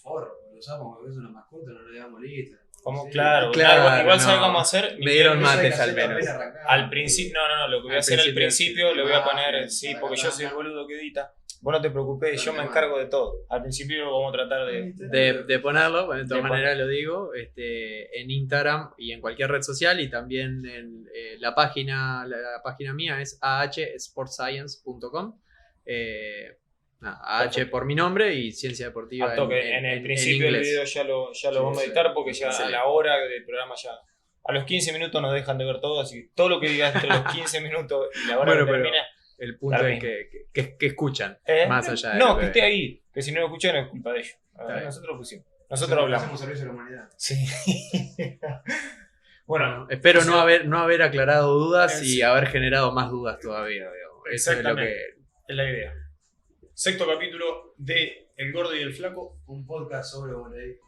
B: forros, lo usamos, es una mascota, no le damos lista.
A: ¿Cómo?
B: Sí.
A: Claro,
C: Claro,
A: igual
C: no.
A: sabes cómo hacer.
C: Me dieron
B: Eso hay
C: mates
B: que
C: al
B: hacerlo
C: menos.
B: apenas arrancamos.
A: Al principio, no, lo que voy a hacer al principio, le voy a poner, sí, porque yo soy el boludo que edita. Vos no te preocupes, yo me encargo de todo. Al principio vamos a tratar
C: De ponerlo, bueno, de todas
A: De
C: maneras lo digo, en Instagram y en cualquier red social, y también en la página mía es ahsportscience.com. AH por mi nombre y Ciencia Deportiva
A: en el principio del video ya lo vamos a editar porque ya a la hora del programa ya a los 15 minutos nos dejan de ver todo, así que todo lo que digas entre los 15 minutos y la hora que termina. El punto es que escuchan, más allá de que esté ahí, que si no lo escuchan es culpa de ellos. Nosotros pusimos. Nosotros hablamos.
B: Hacemos servicio a la humanidad.
A: Sí. Bueno,
C: espero no haber aclarado dudas y haber generado más dudas todavía.
A: Exactamente. Es la idea. 6º capítulo de El Gordo y el Flaco.
B: Un podcast sobre voleibol.